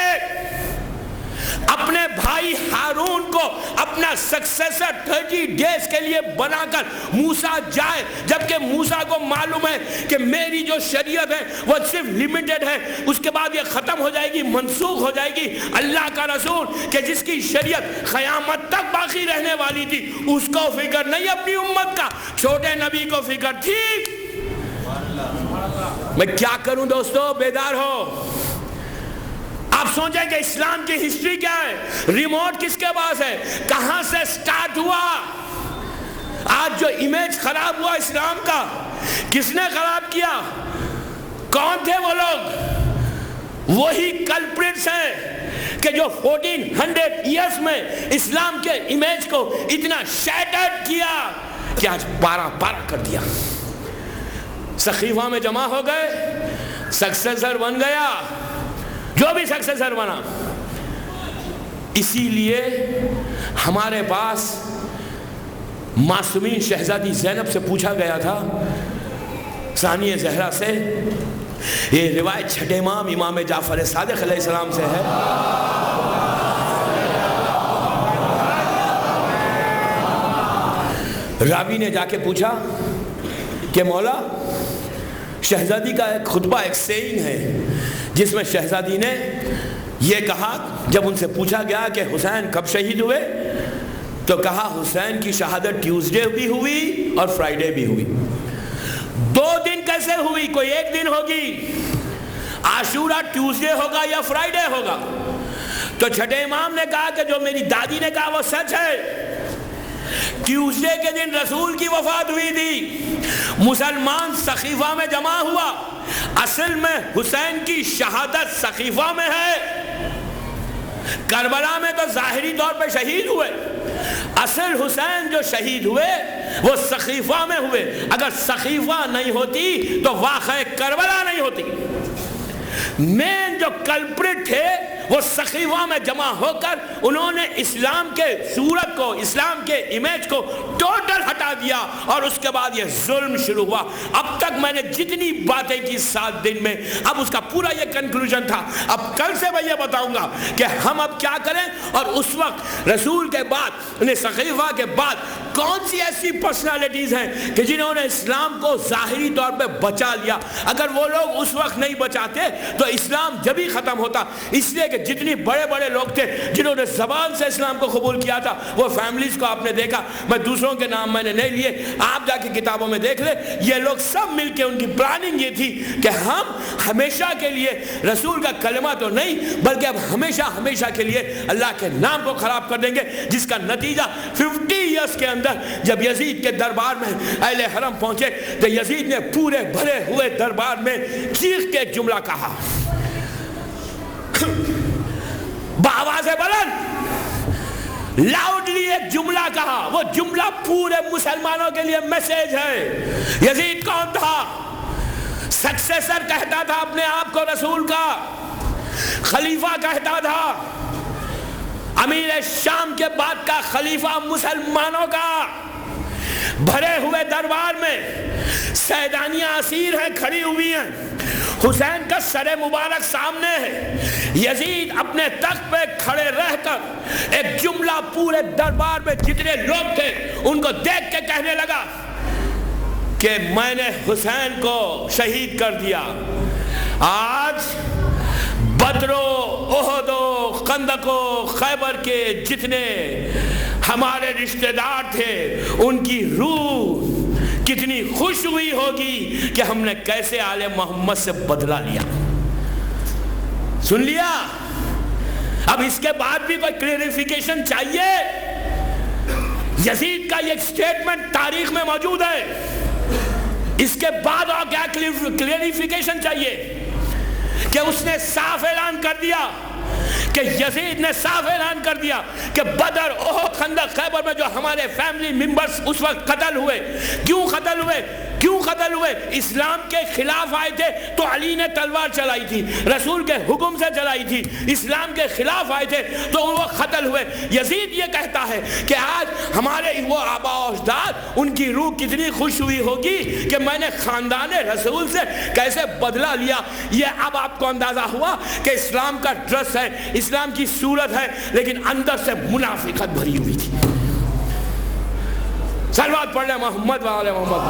اپنے بھائی ہارون کو اپنا سکسیسر 30 ڈیز کے لیے بنا کر موسیٰ جائے, جبکہ موسیٰ کو معلوم ہے کہ میری جو شریعت ہے وہ صرف لمیٹڈ ہے, اس کے بعد یہ ختم ہو جائے گی, منسوخ ہو جائے گی. اللہ کا رسول کہ جس کی شریعت قیامت تک باقی رہنے والی تھی, اس کو فکر نہیں اپنی امت کا, چھوٹے نبی کو فکر تھی. میں کیا کروں دوستو, بیدار ہو. آپ سوچیں کہ اسلام کی ہسٹری کیا ہے, ریموٹ کس کے پاس ہے, کہاں سے سٹارٹ ہوا. آج جو امیج خراب ہوا اسلام کا, کس نے خراب کیا؟ کون تھے وہ لوگ؟ وہی کلپریٹس ہیں کہ جو 1400 ایئرز میں اسلام کے امیج کو اتنا شیٹرڈ کیا کہ آج پارا کر دیا. سقیفہ میں جمع ہو گئے, سکسیسر بن گیا, جو بھی سکسیسر بنا. اسی لیے ہمارے پاس معصومین شہزادی زینب سے پوچھا گیا تھا, ثانیہ زہرا سے, یہ روایت چھٹے امام امام جعفر صادق علیہ السلام سے ہے. راوی نے جا کے پوچھا کہ مولا, شہزادی کا ایک خطبہ, ایک سیئنگ ہے جس میں شہزادی نے یہ کہا, جب ان سے پوچھا گیا کہ حسین کب شہید ہوئے, تو کہا حسین کی شہادت ٹیوزڈے بھی ہوئی اور فرائیڈے بھی ہوئی. 2 دن کیسے ہوئی؟ کوئی ایک دن ہوگی. عاشورہ ٹیوزڈے ہوگا یا فرائیڈے ہوگا؟ تو چھٹے امام نے کہا کہ جو میری دادی نے کہا وہ سچ ہے. ٹیوزڈے کے دن رسول کی وفات ہوئی تھی. مسلمان سقیفہ میں جمع ہوا, اصل میں حسین کی شہادت سقیفہ میں ہے. کربلا میں تو ظاہری طور پہ شہید ہوئے, اصل حسین جو شہید ہوئے وہ سقیفہ میں ہوئے. اگر سقیفہ نہیں ہوتی تو واقعہ کربلا نہیں ہوتی. مین جو کلپریٹ تھے وہ سقیفہ میں جمع ہو کر انہوں نے اسلام کے صورت کو, اسلام کے امیج کو ٹوٹل ہٹا دیا, اور اس کے بعد یہ ظلم شروع ہوا. اب تک میں نے جتنی باتیں کی 7 دن میں, اب اس کا پورا یہ کنکلوژن تھا. اب کل سے میں یہ بتاؤں گا کہ ہم اب کیا کریں, اور اس وقت رسول کے بعد, سقیفہ کے بعد کون سی ایسی پرسنالٹیز ہیں کہ جنہوں نے اسلام کو ظاہری طور پہ بچا لیا. اگر وہ لوگ اس وقت نہیں بچاتے تو اسلام جبھی ختم ہوتا, اس لیے کہ کہ جتنی بڑے بڑے لوگ تھے جنہوں نے زبان سے اسلام کو قبول کیا تھا وہ فیملیز کو آپ نے دیکھا، میں دوسروں کے نام میں نے نہیں لیے، آپ جا کے کتابوں میں دیکھ لیں، یہ لوگ سب مل کے ان کی پلاننگ یہ تھی کہ ہم ہمیشہ کے لیے رسول کا کلمہ تو نہیں بلکہ اب ہمیشہ کے لیے اللہ کے نام کو خراب کر دیں گے، جس کا نتیجہ 50 ایئرز کے اندر جب یزید کے دربار میں اہل حرم پہنچے تو یزید نے پورے بھرے ہوئے دربار میں چیخ کے ایک جملہ کہا، بآواز بلند لاؤڈلی ایک جملہ کہا، وہ جملہ پورے مسلمانوں کے لیے میسیج ہے۔ یزید کون تھا؟ سکسیسر کہتا تھا اپنے آپ کو رسول کا، خلیفہ کہتا تھا، امیر شام کے بعد کا خلیفہ مسلمانوں کا۔ بھرے ہوئے دربار میں سیدانیاں اسیر ہیں، کھڑی ہوئی ہیں، حسین کا سر مبارک سامنے ہے، یزید اپنے تخت پہ کھڑے رہ کر ایک جملہ پورے دربار میں جتنے لوگ تھے ان کو دیکھ کے کہنے لگا کہ میں نے حسین کو شہید کر دیا۔ آج بدر و احد و خندق و خیبر کے جتنے ہمارے رشتہ دار تھے ان کی روح کتنی خوش ہوئی ہوگی کہ ہم نے کیسے آل محمد سے بدلہ لیا۔ سن لیا؟ اب اس کے بعد بھی کوئی کلیریفیکیشن چاہیے؟ یزید کا یہ سٹیٹمنٹ تاریخ میں موجود ہے، اس کے بعد اور کیا کلیریفیکیشن چاہیے؟ کہ اس نے صاف اعلان کر دیا، کہ یزید نے صاف اعلان کر دیا کہ بدر، احد، خندق، خیبر میں جو ہمارے فیملی ممبرز اس وقت قتل ہوئے، کیوں قتل ہوئے؟ اسلام کے خلاف آئے تھے تو علی نے تلوار چلائی تھی، رسول کے حکم سے چلائی تھی، اسلام کے خلاف آئے تھے تو وہ قتل ہوئے۔ یزید یہ کہتا ہے کہ آج ہمارے وہ آبا و اجداد ان کی روح کتنی خوش ہوئی ہوگی کہ میں نے خاندان رسول سے کیسے بدلہ لیا۔ یہ اب آپ کو اندازہ ہوا کہ اسلام کا ڈریس ہے، اسلام کی صورت ہے، لیکن اندر سے منافقت بھری ہوئی تھی۔ صلوات پڑھ لیں محمد و آل محمد۔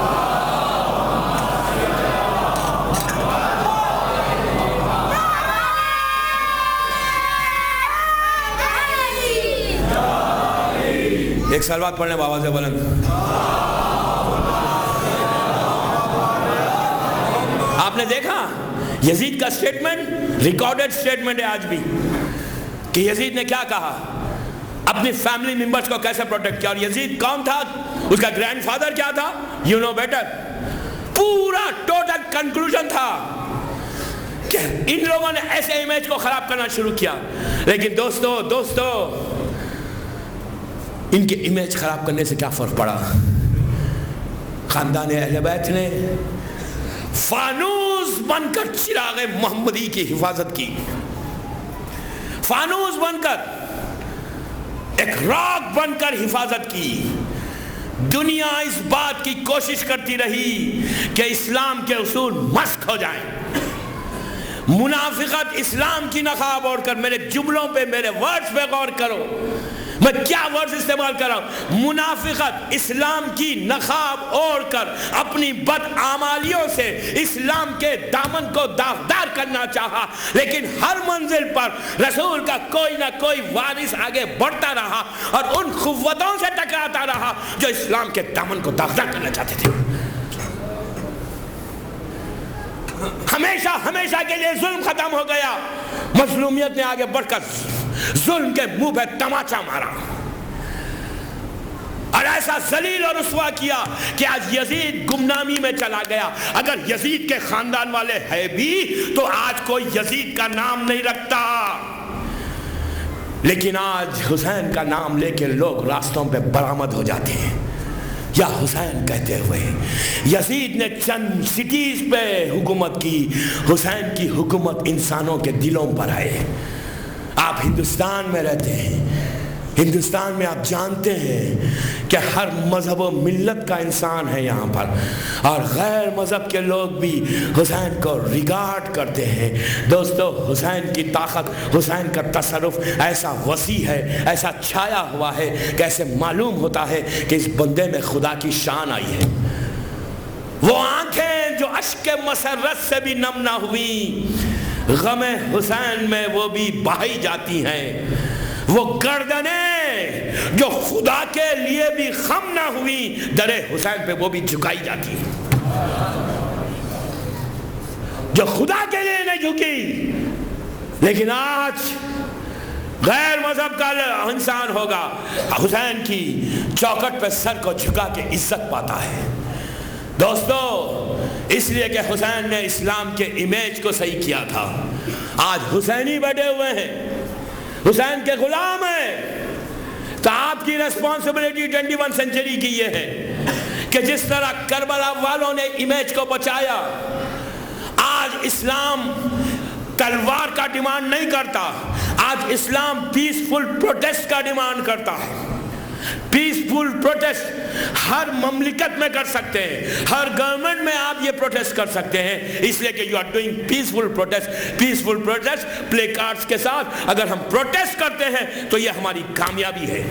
ایک صلوات پڑھ لیں بآواز بلند۔ آپ نے دیکھا یزید کا سٹیٹمنٹ ریکارڈڈ سٹیٹمنٹ ہے آج بھی، کہ یزید نے کیا کہا، اپنی فیملی ممبرز کو کیسے پروٹیکٹ کیا۔ اور یزید کون تھا؟ اس کا گرینڈ فادر کیا تھا؟ You know better. پورا ٹوٹل کنکلوژن تھا کہ ان لوگوں نے ایسے امیج کو خراب کرنا شروع کیا، لیکن دوستو ان کے امیج خراب کرنے سے کیا فرق پڑا؟ خاندان اہل بیت نے فانوس بن کر چراغ محمدی کی حفاظت کی، فانوس بن کر، ایک راک بن کر حفاظت کی۔ دنیا اس بات کی کوشش کرتی رہی کہ اسلام کے اصول مسخ ہو جائیں۔ منافقت اسلام کی نقاب اوڑھ کر، میرے جملوں پہ، میرے ورڈز پہ غور کرو، میں کیا ورڈز استعمال کر رہا ہوں۔ منافقت اسلام کی نقاب اوڑھ کر اپنی بدعمالیوں سے اسلام کے دامن کو داغدار کرنا چاہا، لیکن ہر منزل پر رسول کا کوئی نہ کوئی وارث آگے بڑھتا رہا اور ان قوتوں سے ٹکراتا رہا جو اسلام کے دامن کو داغدار کرنا چاہتے تھے۔ ہمیشہ کے لیے ظلم ختم ہو گیا، مظلومیت نے آگے بڑھ کر ظلم کے منہ پہ تماچا مارا اور ایسا ذلیل اور رسوا کیا کہ آج یزید گمنامی میں چلا گیا۔ اگر یزید کے خاندان والے ہیں بھی تو آج کوئی یزید کا نام نہیں رکھتا، لیکن آج حسین کا نام لے کے لوگ راستوں پہ برآمد ہو جاتے ہیں یا حسین کہتے ہوئے۔ یزید نے چند سٹیز پہ حکومت کی، حسین کی حکومت انسانوں کے دلوں پر آئے۔ آپ ہندوستان میں رہتے ہیں، ہندوستان میں آپ جانتے ہیں کہ ہر مذہب و ملت کا انسان ہے یہاں پر، اور غیر مذہب کے لوگ بھی حسین کو ریگارڈ کرتے ہیں۔ دوستو، حسین کی طاقت، حسین کا تصرف ایسا وسیع ہے، ایسا چھایا ہوا ہے کہ ایسے معلوم ہوتا ہے کہ اس بندے میں خدا کی شان آئی ہے۔ وہ آنکھیں جو اشک مسرت سے بھی نم نہ ہوئی، غم حسین میں وہ بھی بہائی جاتی ہیں، وہ گردنیں جو خدا کے لیے بھی خم نہ ہوئی در حسین پہ وہ بھی جھکائی جاتی ہیں، جو خدا کے لیے نہیں جھکی لیکن آج غیر مذہب کا انسان ہوگا حسین کی چوکٹ پہ سر کو جھکا کے عزت پاتا ہے۔ دوستو اس لیے کہ حسین نے اسلام کے امیج کو صحیح کیا تھا، آج حسینی بیٹھے ہوئے ہیں، حسین کے غلام ہیں، تو آپ کی ریسپانسبلٹی 21 سینچری کی یہ ہے کہ جس طرح کربلا والوں نے امیج کو بچایا، آج اسلام تلوار کا ڈیمانڈ نہیں کرتا، آج اسلام پیسفل پروٹیسٹ کا ڈیمانڈ کرتا ہے۔ پیسفل پروٹیسٹ ہر مملکت میں کر سکتے ہیں، ہر گورنمنٹ میں آپ یہ پروٹیسٹ کر سکتے ہیں، اس لیے کہ you are doing peaceful protest. Peaceful protest placards کے ساتھ اگر ہم پروٹیسٹ کرتے ہیں تو یہ ہماری کامیابی ہے،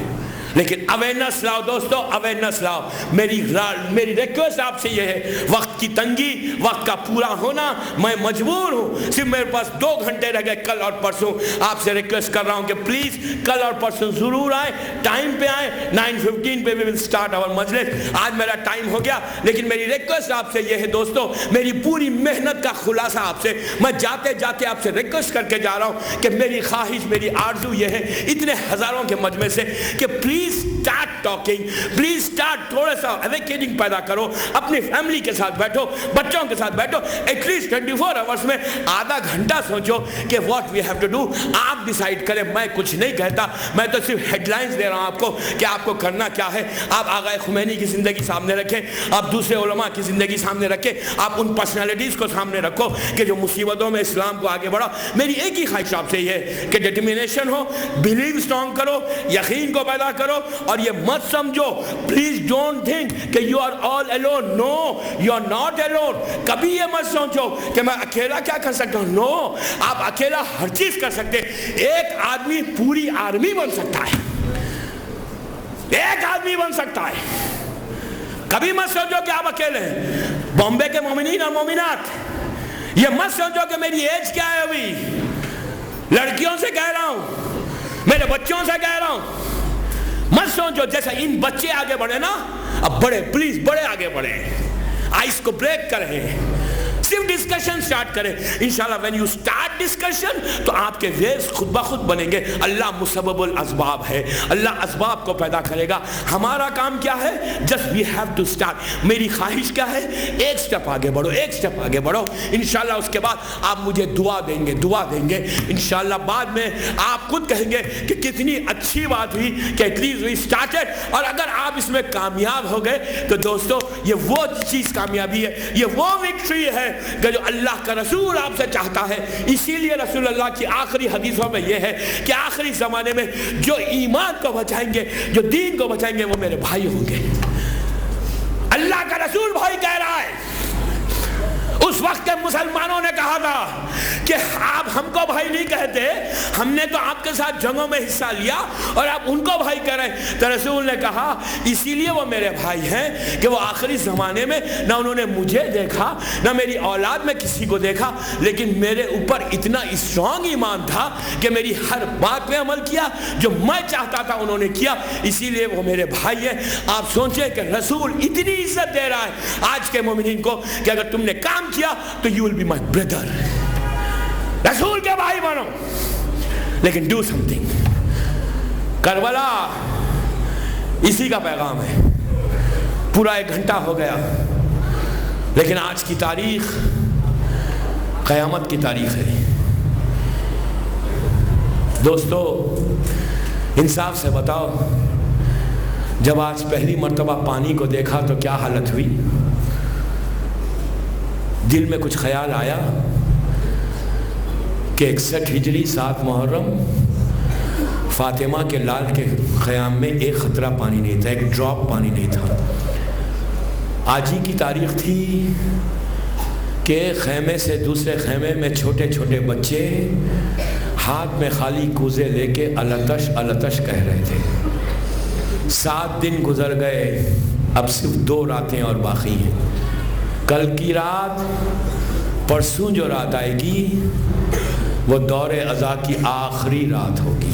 لیکن اویئرنیس لاؤ دوستو، اویئرنیس لاؤ۔ میری ریکویسٹ آپ سے یہ ہے، وقت کی تنگی، وقت کا پورا ہونا، میں مجبور ہوں، صرف میرے پاس 2 گھنٹے رہ گئے کل اور پرسوں، آپ سے ریکویسٹ کر رہا ہوں کہ پلیز کل اور پرسوں ضرور آئیں، ٹائم پہ آئیں، 9:15 پہ we will start our مجلس۔ آج میرا ٹائم ہو گیا، لیکن میری ریکویسٹ آپ سے یہ ہے دوستو، میری پوری محنت کا خلاصہ آپ سے، میں جاتے جاتے آپ سے ریکویسٹ کر کے جا رہا ہوں کہ میری خواہش، میری آرزو یہ ہے اتنے ہزاروں کے مجمع سے کہ please start talking، please start تھوڑا سا ایویکیٹنگ پیدا کرو، اپنی فیملی کے ساتھ بیٹھو، بچوں کے ساتھ بیٹھو، ایٹ لیسٹ 24 آورس میں آدھا گھنٹہ سوچو کہ what we have to do، آپ ڈیسائیڈ کریں، میں کچھ نہیں کہتا، میں تو صرف ہیڈ لائنز دے رہا ہوں آپ کو کہ آپ کو کرنا کیا ہے۔ آپ آغا خمینی کی زندگی سامنے رکھیں، آپ دوسرے علماء کی زندگی سامنے رکھیں، آپ ان پرسنالٹیز کو سامنے رکھو کہ جو مصیبتوں میں اسلام کو آگے بڑھا۔ میری ایک ہی خواہش آپ سے یہ ہے کہ ڈٹرمینیشن ہو، بلیو اسٹرانگ کرو، یقین کو پیدا کرو، اور یہ مت سمجھو، پلیز ڈونٹ تھنک کہ you are all alone, no you are not alone. کبھی یہ مت سوچو کہ میں اکیلا کیا کر سکتا ہوں، نو، آپ اکیلا ہر چیز کر سکتے۔ ایک آدمی پوری آرمی بن سکتا ہے، ایک آدمی بن سکتا ہے۔ کبھی مت سوچو کہ آپ اکیلے ہیں۔ بامبے کے مومنین اور مومنات، یہ مت سوچو کہ میری ایج کیا ہے، ابھی لڑکیوں سے کہہ رہا ہوں، میرے بچوں سے کہہ رہا ہوں، مت سوچو جیسا ان بچے آگے بڑھے نا، اب بڑے، پلیز بڑے آگے بڑھیں، آئس کو بریک کریں، صرف ڈسکشن سٹارٹ کریں۔ انشاءاللہ when you start discussion تو آپ کے ویز خود بخود بنیں گے۔ اللہ مسبب الاسباب ہے، اللہ اسباب کو پیدا کرے گا۔ ہمارا کام کیا ہے؟ just we have to start۔ میری خواہش کیا ہے؟ ایک سٹیپ آگے بڑھو، ایک سٹیپ آگے بڑھو، انشاءاللہ اس کے بعد آپ مجھے دعا دیں گے، دعا دیں گے انشاءاللہ۔ بعد میں آپ خود کہیں گے کہ کتنی اچھی بات ہوئی کہ at least we started۔ اور اگر آپ اس میں کامیاب ہو گئے تو دوستو یہ وہ چیز کامیابی ہے، یہ وہ وکٹری ہے کہ جو اللہ کا رسول آپ سے چاہتا ہے۔ اسی لیے رسول اللہ کی آخری حدیثوں میں یہ ہے کہ آخری زمانے میں جو ایمان کو بچائیں گے، جو دین کو بچائیں گے، وہ میرے بھائی ہوں گے۔ اللہ کا رسول بھائی کہہ رہا ہے۔ اس وقت کے مسلمانوں نے کہا تھا کہ آپ ہم کو بھائی نہیں کہتے، ہم نے تو آپ کے ساتھ جنگوں میں حصہ لیا اور آپ ان کو بھائی کہہ رہے ہیں۔ تو رسول نے کہا اسی لیے وہ میرے بھائی ہیں کہ وہ آخری زمانے میں نہ انہوں نے مجھے دیکھا، نہ میری اولاد میں کسی کو دیکھا، لیکن میرے اوپر اتنا اسٹرانگ ایمان تھا کہ میری ہر بات پہ عمل کیا، جو میں چاہتا تھا انہوں نے کیا، اسی لیے وہ میرے بھائی ہیں۔ آپ سوچیں کہ رسول اتنی عزت دے رہا ہے آج کے مومنین کو کہ اگر تم نے کام کیا تو you will be my brother، رسول کے بھائی بنو، لیکن do something۔ کربلا اسی کا پیغام ہے۔ پورا 1 گھنٹہ ہو گیا، لیکن آج کی تاریخ قیامت کی تاریخ ہے۔ دوستو انصاف سے بتاؤ، جب آج پہلی مرتبہ پانی کو دیکھا تو کیا حالت ہوئی؟ دل میں کچھ خیال آیا کہ 61 ہجری 7 محرم فاطمہ کے لال کے خیام میں ایک خطرہ پانی نہیں تھا، ایک ڈراپ پانی نہیں تھا۔ آج ہی کی تاریخ تھی کہ خیمے سے دوسرے خیمے میں چھوٹے چھوٹے بچے ہاتھ میں خالی کوزے لے کے التش التش کہہ رہے تھے۔ 7 دن گزر گئے، اب صرف 2 راتیں اور باقی ہیں۔ کل کی رات، پرسوں جو رات آئے گی، وہ دور ازا کی آخری رات ہوگی۔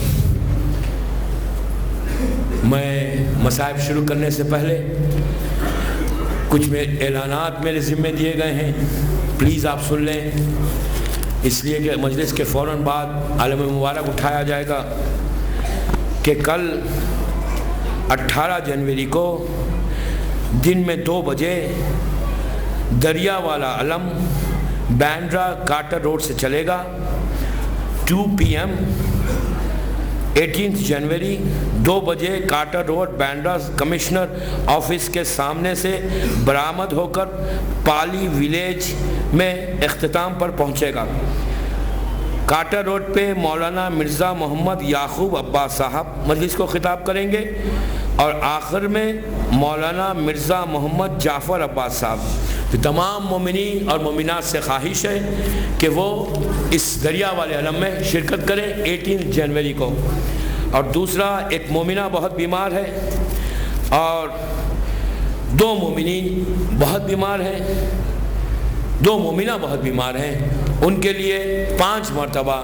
میں مصائب شروع کرنے سے پہلے کچھ اعلانات میرے ذمے دیے گئے ہیں، پلیز آپ سن لیں، اس لیے کہ مجلس کے فوراً بعد علم مبارک اٹھایا جائے گا کہ کل 18 جنوری کو دن میں 2 بجے دریا والا علم بینڈرا کارٹر روڈ سے چلے گا۔ 2 PM 18 جنوری 2 بجے Carter Road Bandra commissioner office کے سامنے سے برآمد ہو کر پالی ویلیج میں اختتام پر پہنچے گا۔ کارٹر روڈ پہ مولانا مرزا محمد یعقوب عباس صاحب مجلس کو خطاب کریں گے اور آخر میں مولانا مرزا محمد جعفر عباس صاحب۔ تو تمام مومنین اور مومنات سے خواہش ہے کہ وہ اس دریا والے علم میں شرکت کریں 18 جنوری کو۔ اور دوسرا، ایک مومنہ بہت بیمار ہے اور 2 مومنین بہت بیمار ہیں، 2 مومنہ بہت بیمار ہیں، ان کے لیے 5 مرتبہ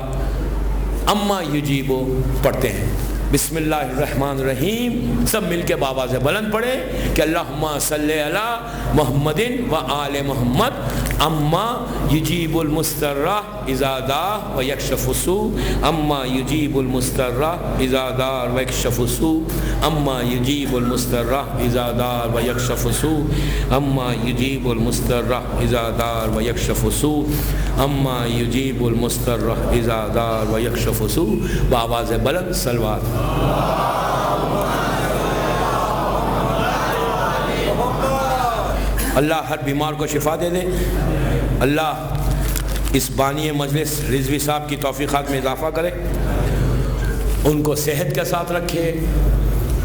اما یجیبو پڑھتے ہیں۔ بسم اللہ الرحمن الرحیم، سب مل کے بابا سے بلند پڑھیں کہ اللہم صلی علی محمد و آل محمد اما یجیب المسترہ اذا دعا و یکشف السوء، اما یجیب المسترہ اذا دعا و یکشف السوء، اما یجیب المسترہ اذا دعا و یکشف السوء، اما یجیب المسترہ اذا دعا و یکشف السوء، اما یجیب المسترہ اذا دعا و یکشف السوء۔ بآواز بلند صلوات۔ اللہ ہر بیمار کو شفا دے دے، اللہ اس بانی مجلس رضوی صاحب کی توفیقات میں اضافہ کرے، ان کو صحت کے ساتھ رکھے،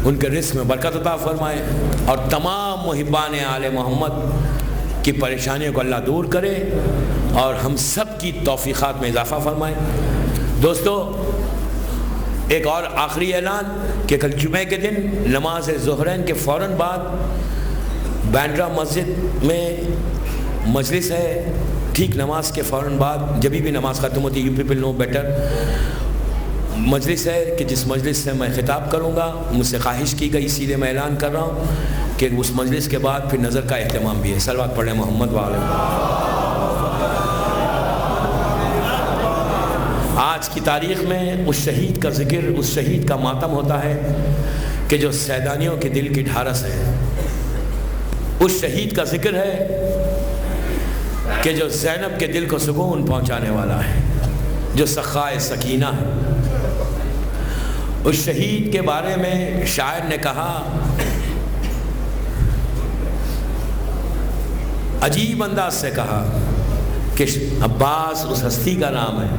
ان کے رزق میں برکت عطا فرمائے، اور تمام محبان آل محمد کی پریشانیوں کو اللہ دور کرے اور ہم سب کی توفیقات میں اضافہ فرمائے۔ دوستو، ایک اور آخری اعلان کہ کل جمعہ کے دن نماز ظہرین کے فوراً بعد بینڈرا مسجد میں مجلس ہے، ٹھیک نماز کے فوراً بعد جبھی بھی نماز ختم ہوتی، یو پیپل نو بیٹر، مجلس ہے کہ جس مجلس سے میں خطاب کروں گا، مجھ سے خواہش کی گئی، اسی لیے میں اعلان کر رہا ہوں کہ اس مجلس کے بعد پھر نظر کا اہتمام بھی ہے۔ صلوات پڑھیں محمد وعلیہ۔ آج کی تاریخ میں اس شہید کا ذکر، اس شہید کا ماتم ہوتا ہے کہ جو سیدانیوں کے دل کی ڈھارس ہے، اس شہید کا ذکر ہے کہ جو زینب کے دل کو سکون پہنچانے والا ہے، جو سخائے سکینہ ہے۔ اس شہید کے بارے میں شاعر نے کہا، عجیب انداز سے کہا کہ عباس اس ہستی کا نام ہے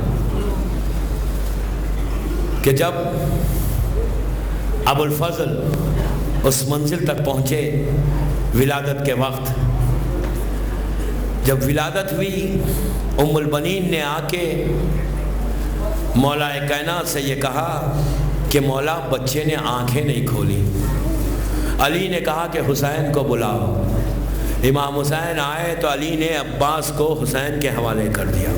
کہ جب ابو الفضل اس منزل تک پہنچے ولادت کے وقت، جب ولادت ہوئی، ام البنین نے آ کے مولا کائنات سے یہ کہا کہ مولا بچے نے آنکھیں نہیں کھولی۔ علی نے کہا کہ حسین کو بلاؤ۔ امام حسین آئے تو علی نے عباس کو حسین کے حوالے کر دیا۔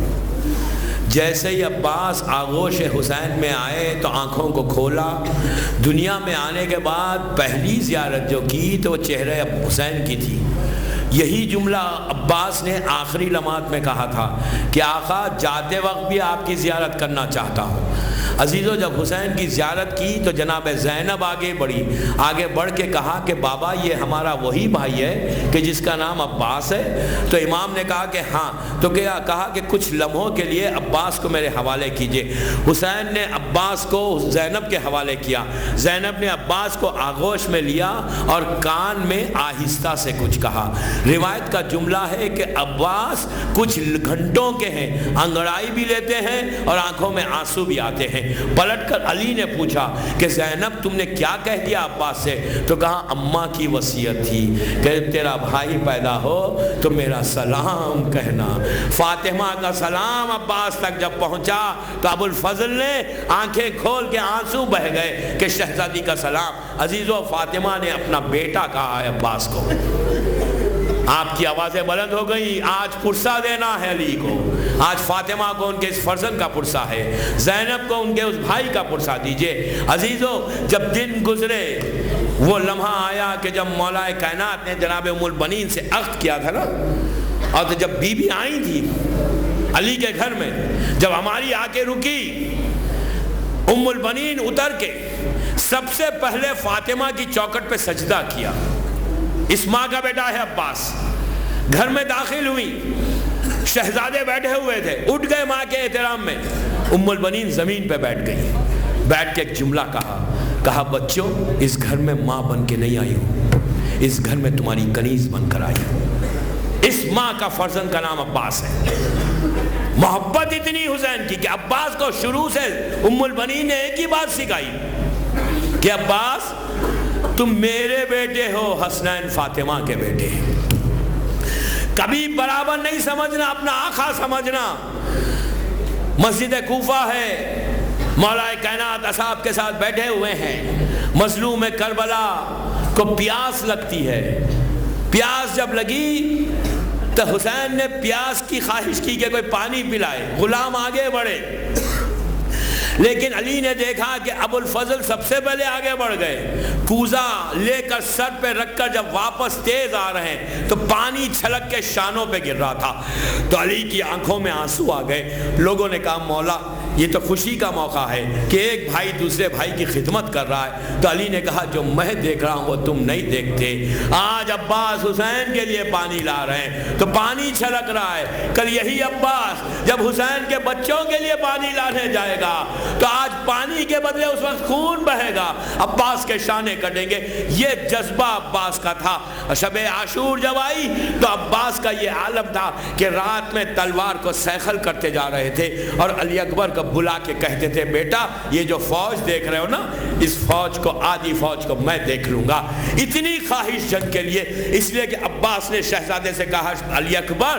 جیسے ہی عباس آغوش حسین میں آئے تو آنکھوں کو کھولا۔ دنیا میں آنے کے بعد پہلی زیارت جو کی تو وہ چہرے حسین کی تھی۔ یہی جملہ عباس نے آخری لمحات میں کہا تھا کہ آقا جاتے وقت بھی آپ کی زیارت کرنا چاہتا ہوں۔ عزیزو، جب حسین کی زیارت کی تو جناب زینب آگے بڑھی، آگے بڑھ کے کہا کہ بابا یہ ہمارا وہی بھائی ہے کہ جس کا نام عباس ہے؟ تو امام نے کہا کہ ہاں۔ تو کیا کہا کہ کچھ لمحوں کے لیے عباس کو میرے حوالے کیجئے۔ حسین نے عباس کو زینب کے حوالے کیا، زینب نے عباس کو آغوش میں لیا اور کان میں آہستہ سے کچھ کہا۔ روایت کا جملہ ہے کہ عباس کچھ گھنٹوں کے ہیں، انگڑائی بھی لیتے ہیں اور آنکھوں میں آنسو بھی آتے ہیں۔ پلٹ کر علی نے پوچھا کہ زینب تم نے کیا کہہ دیا عباس سے؟ تو کہا اماں کی وصیت تھی کہ تیرا بھائی پیدا ہو تو میرا سلام کہنا۔ فاطمہ کا سلام عباس تک جب پہنچا تو ابو الفضل نے آنکھیں کھول کے آنسو بہ گئے کہ شہزادی کا سلام۔ عزیزو، فاطمہ نے اپنا بیٹا کہا ہے عباس کو۔ آپ کی آوازیں بلند ہو گئی، آج پرسہ دینا ہے علی کو، آج فاطمہ کو ان کے اس فرزند کا پرسہ ہے، زینب کو ان کے اس بھائی کا پرسہ دیجئے۔ عزیزو، جب دن گزرے، وہ لمحہ آیا کہ جب مولا کائنات نے جناب ام البنین سے عقد کیا تھا نا، اور جب بی بی آئی تھی علی کے گھر میں، جب ہماری آ کے رکی، ام البنین اتر کے سب سے پہلے فاطمہ کی چوکٹ پہ سجدہ کیا۔ اس ماں کا بیٹا ہے عباس، گھر میں داخل ہوئی، شہزادے بیٹھے ہوئے تھے، اٹھ گئے ماں کے احترام میں، ام البنین زمین پہ بیٹھ گئی، بیٹھ کے ایک جملہ کہا بچوں، اس گھر میں ماں بن کے نہیں آئی ہوں، اس گھر میں تمہاری کنیز بن کر آئی ہوں۔ اس ماں کا فرزند کا نام عباس ہے۔ محبت اتنی حسین کی کہ عباس کو شروع سے ام البنین نے ایک ہی بات سکھائی کہ عباس تم میرے بیٹے ہو، حسنین فاطمہ کے بیٹے ہیں، کبھی برابر نہیں سمجھنا، اپنا آقا سمجھنا۔ مسجد کوفہ ہے، مولا کائنات اصحاب کے ساتھ بیٹھے ہوئے ہیں، مظلوم کربلا کو پیاس لگتی ہے، پیاس جب لگی تو حسین نے پیاس کی خواہش کی کہ کوئی پانی پلائے، غلام آگے بڑھے، لیکن علی نے دیکھا کہ ابو الفضل سب سے پہلے آگے بڑھ گئے، کوزہ لے کر سر پہ رکھ کر جب واپس تیز آ رہے ہیں تو پانی چھلک کے شانوں پہ گر رہا تھا، تو علی کی آنکھوں میں آنسو آ گئے۔ لوگوں نے کہا مولا یہ تو خوشی کا موقع ہے کہ ایک بھائی دوسرے بھائی کی خدمت کر رہا ہے، تو علی نے کہا جو میں دیکھ رہا ہوں وہ تم نہیں دیکھتے، آج عباس حسین کے لیے پانی لا رہے ہیں تو پانی چھلک رہا ہے، کل یہی عباس جب حسین کے بچوں کے لیے پانی لانے جائے گا تو آج پانی کے بدلے اس وقت خون بہے گا، عباس کے شانے کٹیں گے۔ یہ جذبہ عباس کا تھا۔ شب عاشور جب آئی تو عباس کا یہ عالم تھا کہ رات میں تلوار کو سیخل کرتے جا رہے تھے اور علی اکبر کو بلا کے کہتے تھے بیٹا یہ جو فوج دیکھ رہے ہو نا، اس فوج کو، آدھی فوج کو میں دیکھ لوں گا۔ اتنی خواہش جنگ کے لیے، اس لیے کہ عباس نے شہزادے سے کہا علی اکبر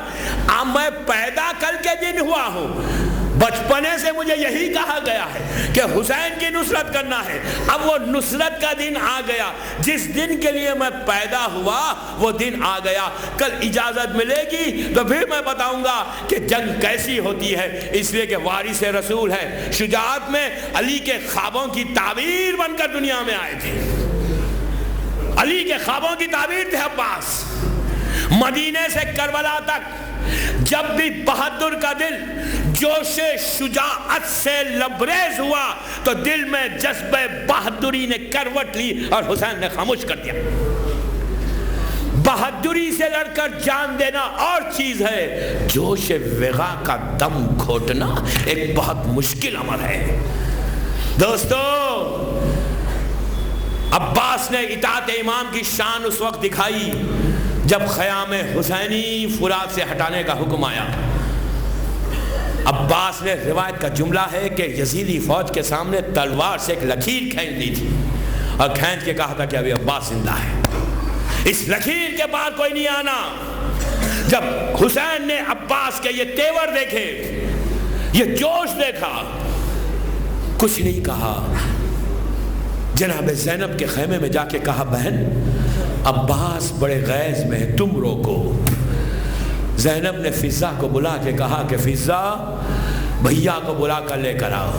میں پیدا کل کے دن ہوا ہوں، بچپنے سے مجھے یہی کہا گیا ہے کہ حسین کی نصرت کرنا ہے، اب وہ نصرت کا دن آ گیا، جس دن کے لیے میں پیدا ہوا وہ دن آ گیا، کل اجازت ملے گی تو پھر میں بتاؤں گا کہ جنگ کیسی ہوتی ہے۔ اس لیے کہ وارث رسول ہے، شجاعت میں علی کے خوابوں کی تعبیر بن کر دنیا میں آئے تھے، علی کے خوابوں کی تعبیر تھے عباس۔ مدینے سے کربلا تک جب بھی بہادر کا دل جوش شجاعت سے لبریز ہوا تو دل میں جذبہ بہادری نے کروٹ لی اور حسین نے خاموش کر دیا۔ بہادری سے لڑ کر جان دینا اور چیز ہے، جوش وغا کا دم گھوٹنا ایک بہت مشکل عمل ہے۔ دوستو، عباس نے اطاعت امام کی شان اس وقت دکھائی جب خیام حسینی فرات سے ہٹانے کا حکم آیا۔ عباس نے، روایت کا جملہ ہے کہ یزیدی فوج کے سامنے تلوار سے ایک لکیر کھینچ دی تھی اور کھینچ کے کہا تھا کہ ابھی عباس زندہ ہے، اس لکیر کے بعد کوئی نہیں آنا۔ جب حسین نے عباس کے یہ تیور دیکھے، یہ جوش دیکھا، کچھ نہیں کہا، جناب زینب کے خیمے میں جا کے کہا بہن عباس بڑے غیظ میں ہے، تم روکو۔ زینب نے فضہ کو بلا کے کہا کہ فضہ بھیا کو بلا کر لے کر آؤ۔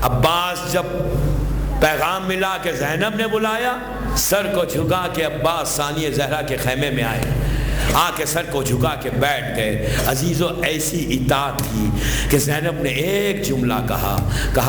عباس جب پیغام ملا کہ زینب نے بلایا، سر کو جھکا کے عباس ثانیہ زہرا کے خیمے میں آئے، آ کے سر کو جھکا کے بیٹھ گئے۔ عزیزو، ایسی اطاعت تھی کہ زینب نے ایک جملہ کہا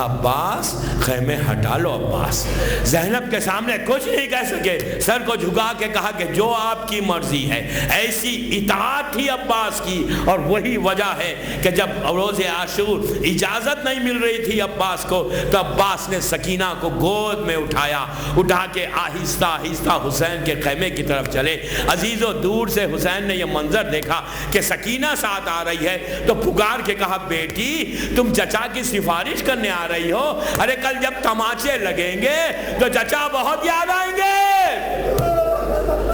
عباس خیمے ہٹا لو۔ عباس زینب کے سامنے کچھ نہیں کہہ سکے، سر کو جھکا کے کہا کہ جو آپ کی مرضی ہے۔ ایسی اطاعت تھی عباس کی، اور وہی وجہ ہے کہ جب روز عاشور اجازت نہیں مل رہی تھی عباس کو تو عباس نے سکینہ کو گود میں اٹھایا، اٹھا کے آہستہ آہستہ حسین کے خیمے کی طرف چلے۔ عزیزو، دور سے حسین نے یہ منظر دیکھا کہ سکینہ ساتھ آ رہی ہے تو پکار کے کہا بیٹی تم چچا کی سفارش کرنے آ رہی ہو؟ ارے کل جب تماچے لگیں گے تو چچا بہت یاد آئیں گے۔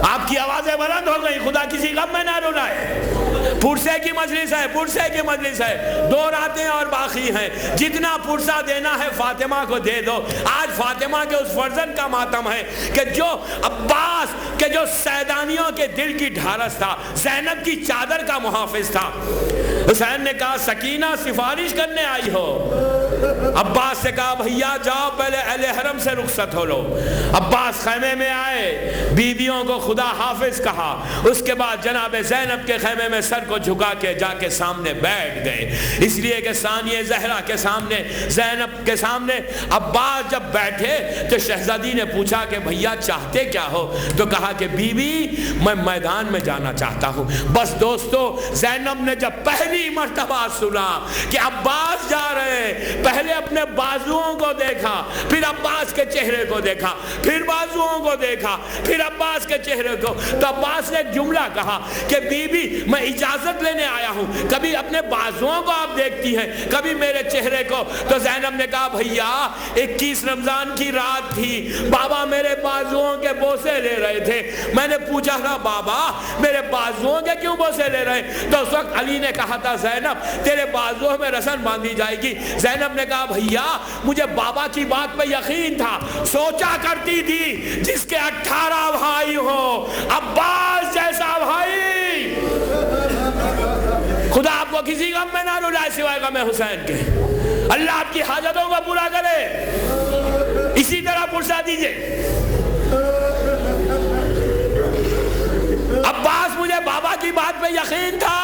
آپ کی آوازیں بلند ہو گئی، خدا کسی غم میں نہ رلائے۔ پرسے کی مجلس ہے، پرسے کی مجلس ہے، 2 راتیں اور باقی ہیں، جتنا پرسہ دینا ہے فاطمہ کو دے دو۔ آج فاطمہ کے اس فرزند کا ماتم ہے کہ جو عباس کے جو سیدانیوں کے دل کی ڈھارس تھا، زینب کی چادر کا محافظ تھا۔ حسین نے کہا سکینہ سفارش کرنے آئی ہو؟ عباس سے کہا بھیا جاؤ پہلے اہل حرم سے رخصت ہو لو۔ عباس خیمے میں آئے، بیویوں کو خدا حافظ کہا، اس کے بعد جناب زینب کے خیمے میں سر کو جھکا کے جا کے سامنے بیٹھ گئے، اس لیے کہ ثانیہ زہرا کے سامنے، زینب کے سامنے عباس جب بیٹھے تو شہزادی نے پوچھا کہ بھیا چاہتے کیا ہو؟ تو کہا کہ بیوی میں میدان میں جانا چاہتا ہوں۔ بس دوستو زینب نے جب پہلی مرتبہ سنا کہ عباس جا رہے ہیں، پہلے اپنے بازوؤں کو دیکھا، پھر عباس کے چہرے کو دیکھا، پھر بازوؤں کو دیکھا، پھر عباس کے چہرے کو، تو عباس نے ایک جملہ کہا کہ بی بی میں اجازت لینے آیا ہوں، کبھی اپنے بازوؤں کو آپ دیکھتی ہیں، کبھی میرے چہرے کو۔ تو زینب نے کہا بھیا 21 رمضان کی رات تھی، بابا میرے بازوؤں کے بوسے لے رہے تھے، میں نے پوچھا تھا بابا میرے بازوؤں کے کیوں بوسے لے رہے؟ تو اس وقت علی نے کہا تھا زینب تیرے بازوؤں میں رسن باندھی جائے گی۔ زینب نے کہا بھیا مجھے بابا کی بات پہ یقین تھا، سوچا کرتی تھی جس کے 18 بھائی ہو عباس جیسا بھائی خدا آپ کو کسی غم میں نہ رلائے سوائے غم حسین کے، اللہ آپ کی حاجتوں کو پورا کرے۔ اسی طرح پرسا دیجئے عباس مجھے بابا کی بات پہ یقین تھا،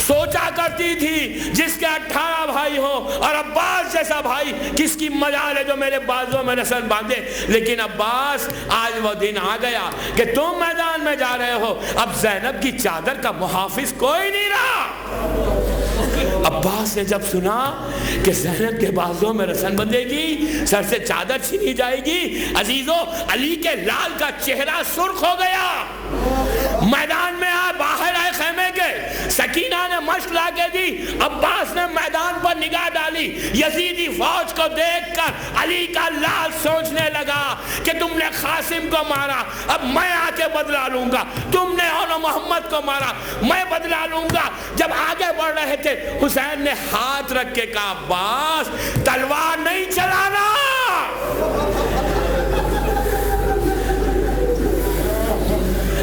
سوچا کرتی تھی جس کے 18 بھائی ہو اور عباس جیسا بھائی کس کی مجال ہے جو میرے بازوں میں رسن باندھے۔ لیکن عباس آج وہ دن آ گیا کہ تم میدان میں جا رہے ہو، اب زینب کی چادر کا محافظ کوئی نہیں رہا۔ عباس نے جب سنا کہ زینب کے بازوں میں رسن بندھے گی، سر سے چادر چھینی جائے گی، عزیزو علی کے لال کا چہرہ سرخ ہو گیا۔ میدان میں باہر آئے خیمے کے، سکینہ نے مشق لا کے دی، عباس نے میدان پر نگاہ ڈالی، یزیدی فوج کو دیکھ کر علی کا لال سوچنے لگا کہ تم نے قاسم کو مارا، اب میں آ کے بدلہ لوں گا، تم نے اور محمد کو مارا میں بدلہ لوں گا۔ جب آگے بڑھ رہے تھے حسین نے ہاتھ رکھ کے کہا عباس تلوار نہیں چلانا۔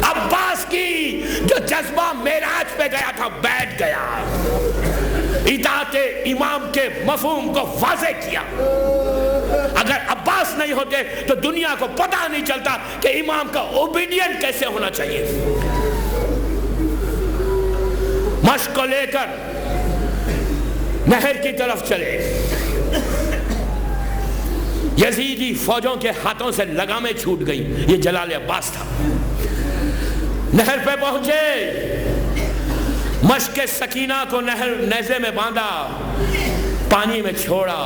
عباس کی جو جذبہ معراج پہ گیا تھا بیٹھ گیا، اطاعت امام کے مفہوم کو واضح کیا۔ اگر عباس نہیں ہوتے تو دنیا کو پتہ نہیں چلتا کہ امام کا اوبیڈینٹ کیسے ہونا چاہیے۔ مشق کو لے کر نہر کی طرف چلے، یزیدی فوجوں کے ہاتھوں سے لگامیں چھوٹ گئی، یہ جلال عباس تھا۔ نہر پہ پہنچے، مشق سکینہ کو نہر نیزے میں باندھا، پانی میں چھوڑا۔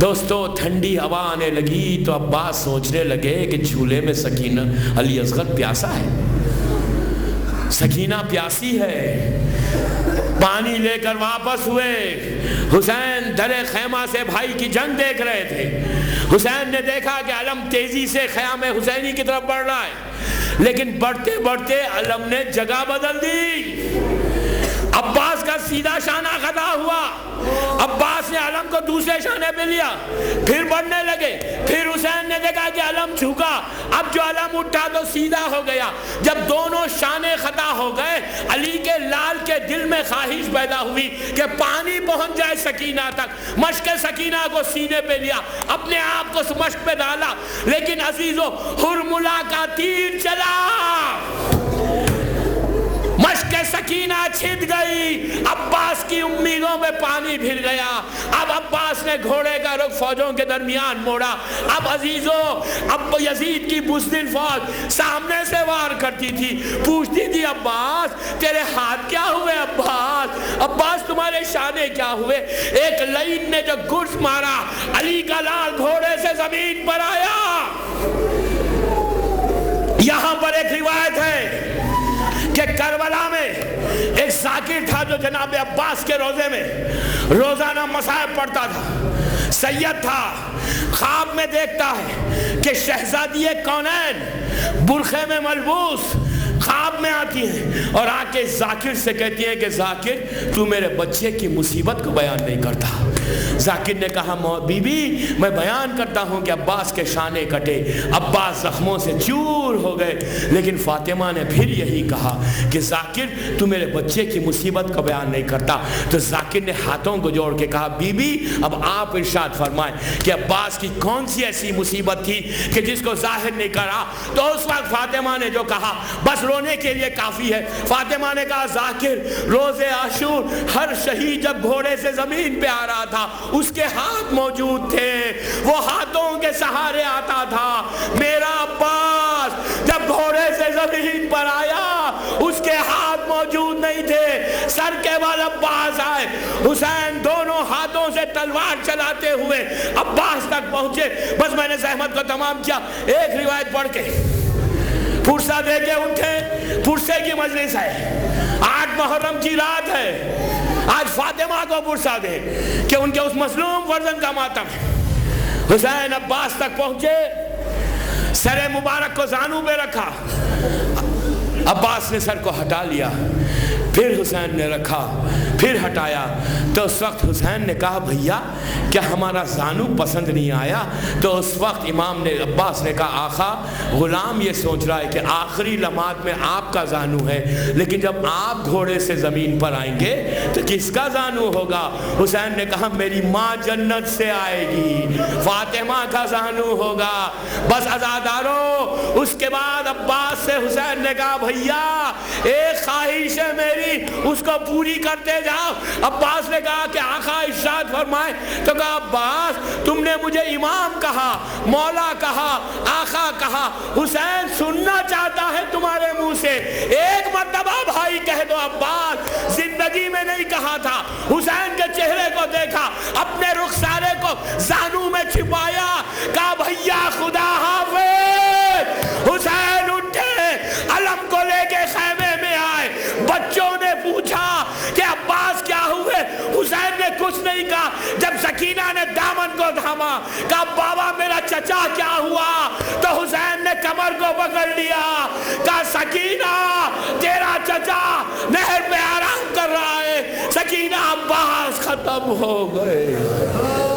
دوستو ٹھنڈی ہوا آنے لگی تو عباس سوچنے لگے کہ جھولے میں سکینہ علی اصغر پیاسا ہے، سکینہ پیاسی ہے۔ پانی لے کر واپس ہوئے، حسین درے خیمہ سے بھائی کی جنگ دیکھ رہے تھے۔ حسین نے دیکھا کہ علم تیزی سے خیام حسینی کی طرف بڑھ رہا ہے، لیکن بڑھتے بڑھتے علم نے جگہ بدل دی۔ عباس کا سیدھا شانہ خطا ہوا، عباس نے علم کو دوسرے شانے پہ لیا، پھر بڑھنے لگے، پھر حسین نے دیکھا کہ علم جھکا، اب جو علم اٹھا تو سیدھا ہو گیا۔ جب دونوں شانے خطا ہو گئے، علی کے لال کے دل میں خواہش پیدا ہوئی کہ پانی پہنچ جائے سکینہ تک۔ مشق سکینہ کو سینے پہ لیا، اپنے آپ کو مشق پہ ڈالا، لیکن عزیزو ہرملا کا تیر چلا، مشق سکینہ چھت گئی، عباس کی امیدوں میں پانی بھر گیا۔ اب عباس نے گھوڑے کا رخ فوجوں کے درمیان موڑا۔ اب عزیزو اب یزید کی بزدل فوج سامنے سے وار کرتی تھی، پوچھتی تھی عباس تیرے ہاتھ کیا ہوئے؟ عباس عباس تمہارے شانے کیا ہوئے؟ ایک لعین نے جو گرز مارا، علی کا لال گھوڑے سے زمین پر آیا۔ یہاں پر ایک روایت ہے کہ کربلا میں ایک ذاکر تھا جو جناب عباس کے روزے میں روزانہ مصائب پڑھتا تھا، سید تھا، خواب میں دیکھتا ہے کہ شہزادی کونین برقعے میں ملبوس خواب خواب میں آتی ہیں اور آ کے ذاکر سے کہتی ہیں کہ ذاکر تو میرے بچے کی مصیبت کو بیان نہیں کرتا۔ ذاکر نے کہا بی بی میں بیان کرتا ہوں کہ عباس کے شانے کٹے، عباس زخموں سے چور ہو گئے، لیکن فاطمہ نے پھر یہی کہا کہ ذاکر تو میرے بچے کی مصیبت کو بیان نہیں کرتا۔ تو ذاکر نے ہاتھوں کو جوڑ کے کہا بی بی اب آپ ارشاد فرمائیں کہ عباس کی کون سی ایسی مصیبت تھی کہ جس کو ظاہر نہیں کرا۔ تو اس وقت فاطمہ نے جو کہا بس رونے کے لیے کافی ہے۔ فاطمہ نے کہا ذاکر روز عاشور ہر شہید جب گھوڑے سے زمین پہ آ رہا تھا اس کے ہاتھ موجود تھے، وہ ہاتھوں کے سہارے آتا تھا۔ میرا عباس جب گھوڑے سے زمین پر آیا اس کے ہاتھ موجود نہیں تھے، سر کے بال عباس آئے، حسین دونوں ہاتھوں سے تلوار چلاتے ہوئے عباس تک پہنچے۔ بس میں نے زحمت کو تمام کیا، ایک روایت پڑھ کے پھرسا دے کے اٹھے۔ پھرسے کی مجلس ہے، 8 محرم کی رات ہے، آج فاطمہ کو پرسا دے کہ ان کے اس مظلوم فرزند کا ماتم ہے۔ حسین عباس تک پہنچے، سر مبارک کو زانو پہ رکھا، عباس نے سر کو ہٹا لیا، پھر حسین نے رکھا، پھر ہٹایا۔ تو اس وقت حسین نے کہا بھیا کیا ہمارا زانو پسند نہیں آیا؟ تو اس وقت امام نے عباس نے کہا آقا غلام یہ سوچ رہا ہے کہ آخری لمحات میں آپ کا زانو ہے، لیکن جب آپ گھوڑے سے زمین پر آئیں گے تو کس کا زانو ہوگا؟ حسین نے کہا میری ماں جنت سے آئے گی، فاطمہ کا زانو ہوگا۔ بس عزادارو اس کے بعد عباس سے حسین نے کہا بھیا ایک خواہش ہے میری اس کو پوری کرتے جاؤ۔ عباس نے کہا کہ آقا ارشاد فرمائے۔ تو کہا عباس تم نے مجھے امام کہا، مولا کہا، آقا کہا، حسین سننا چاہتا ہے تمہارے منہ سے، ایک مرتبہ بھائی کہہ دو۔ عباس زندگی میں نہیں کہا تھا، حسین کے چہرے کو دیکھا، اپنے رخسارے کو زانو میں چھپایا، کہا بھیا خدا حافظ۔ حسین اٹھے، علم کو لے کے خیمے میں آئے، بچوں نے پوچھا کہ عباس کیا ہوئے؟ حسین نے کچھ نہیں کہا۔ جب سکینہ نے دامن کو تھاما کہا بابا میرا چچا کیا ہوا؟ تو حسین نے کمر کو پکڑ لیا، کہا سکینہ تیرا چچا نہر پہ آرام کر رہا ہے۔ سکینہ عباس ختم ہو گئے۔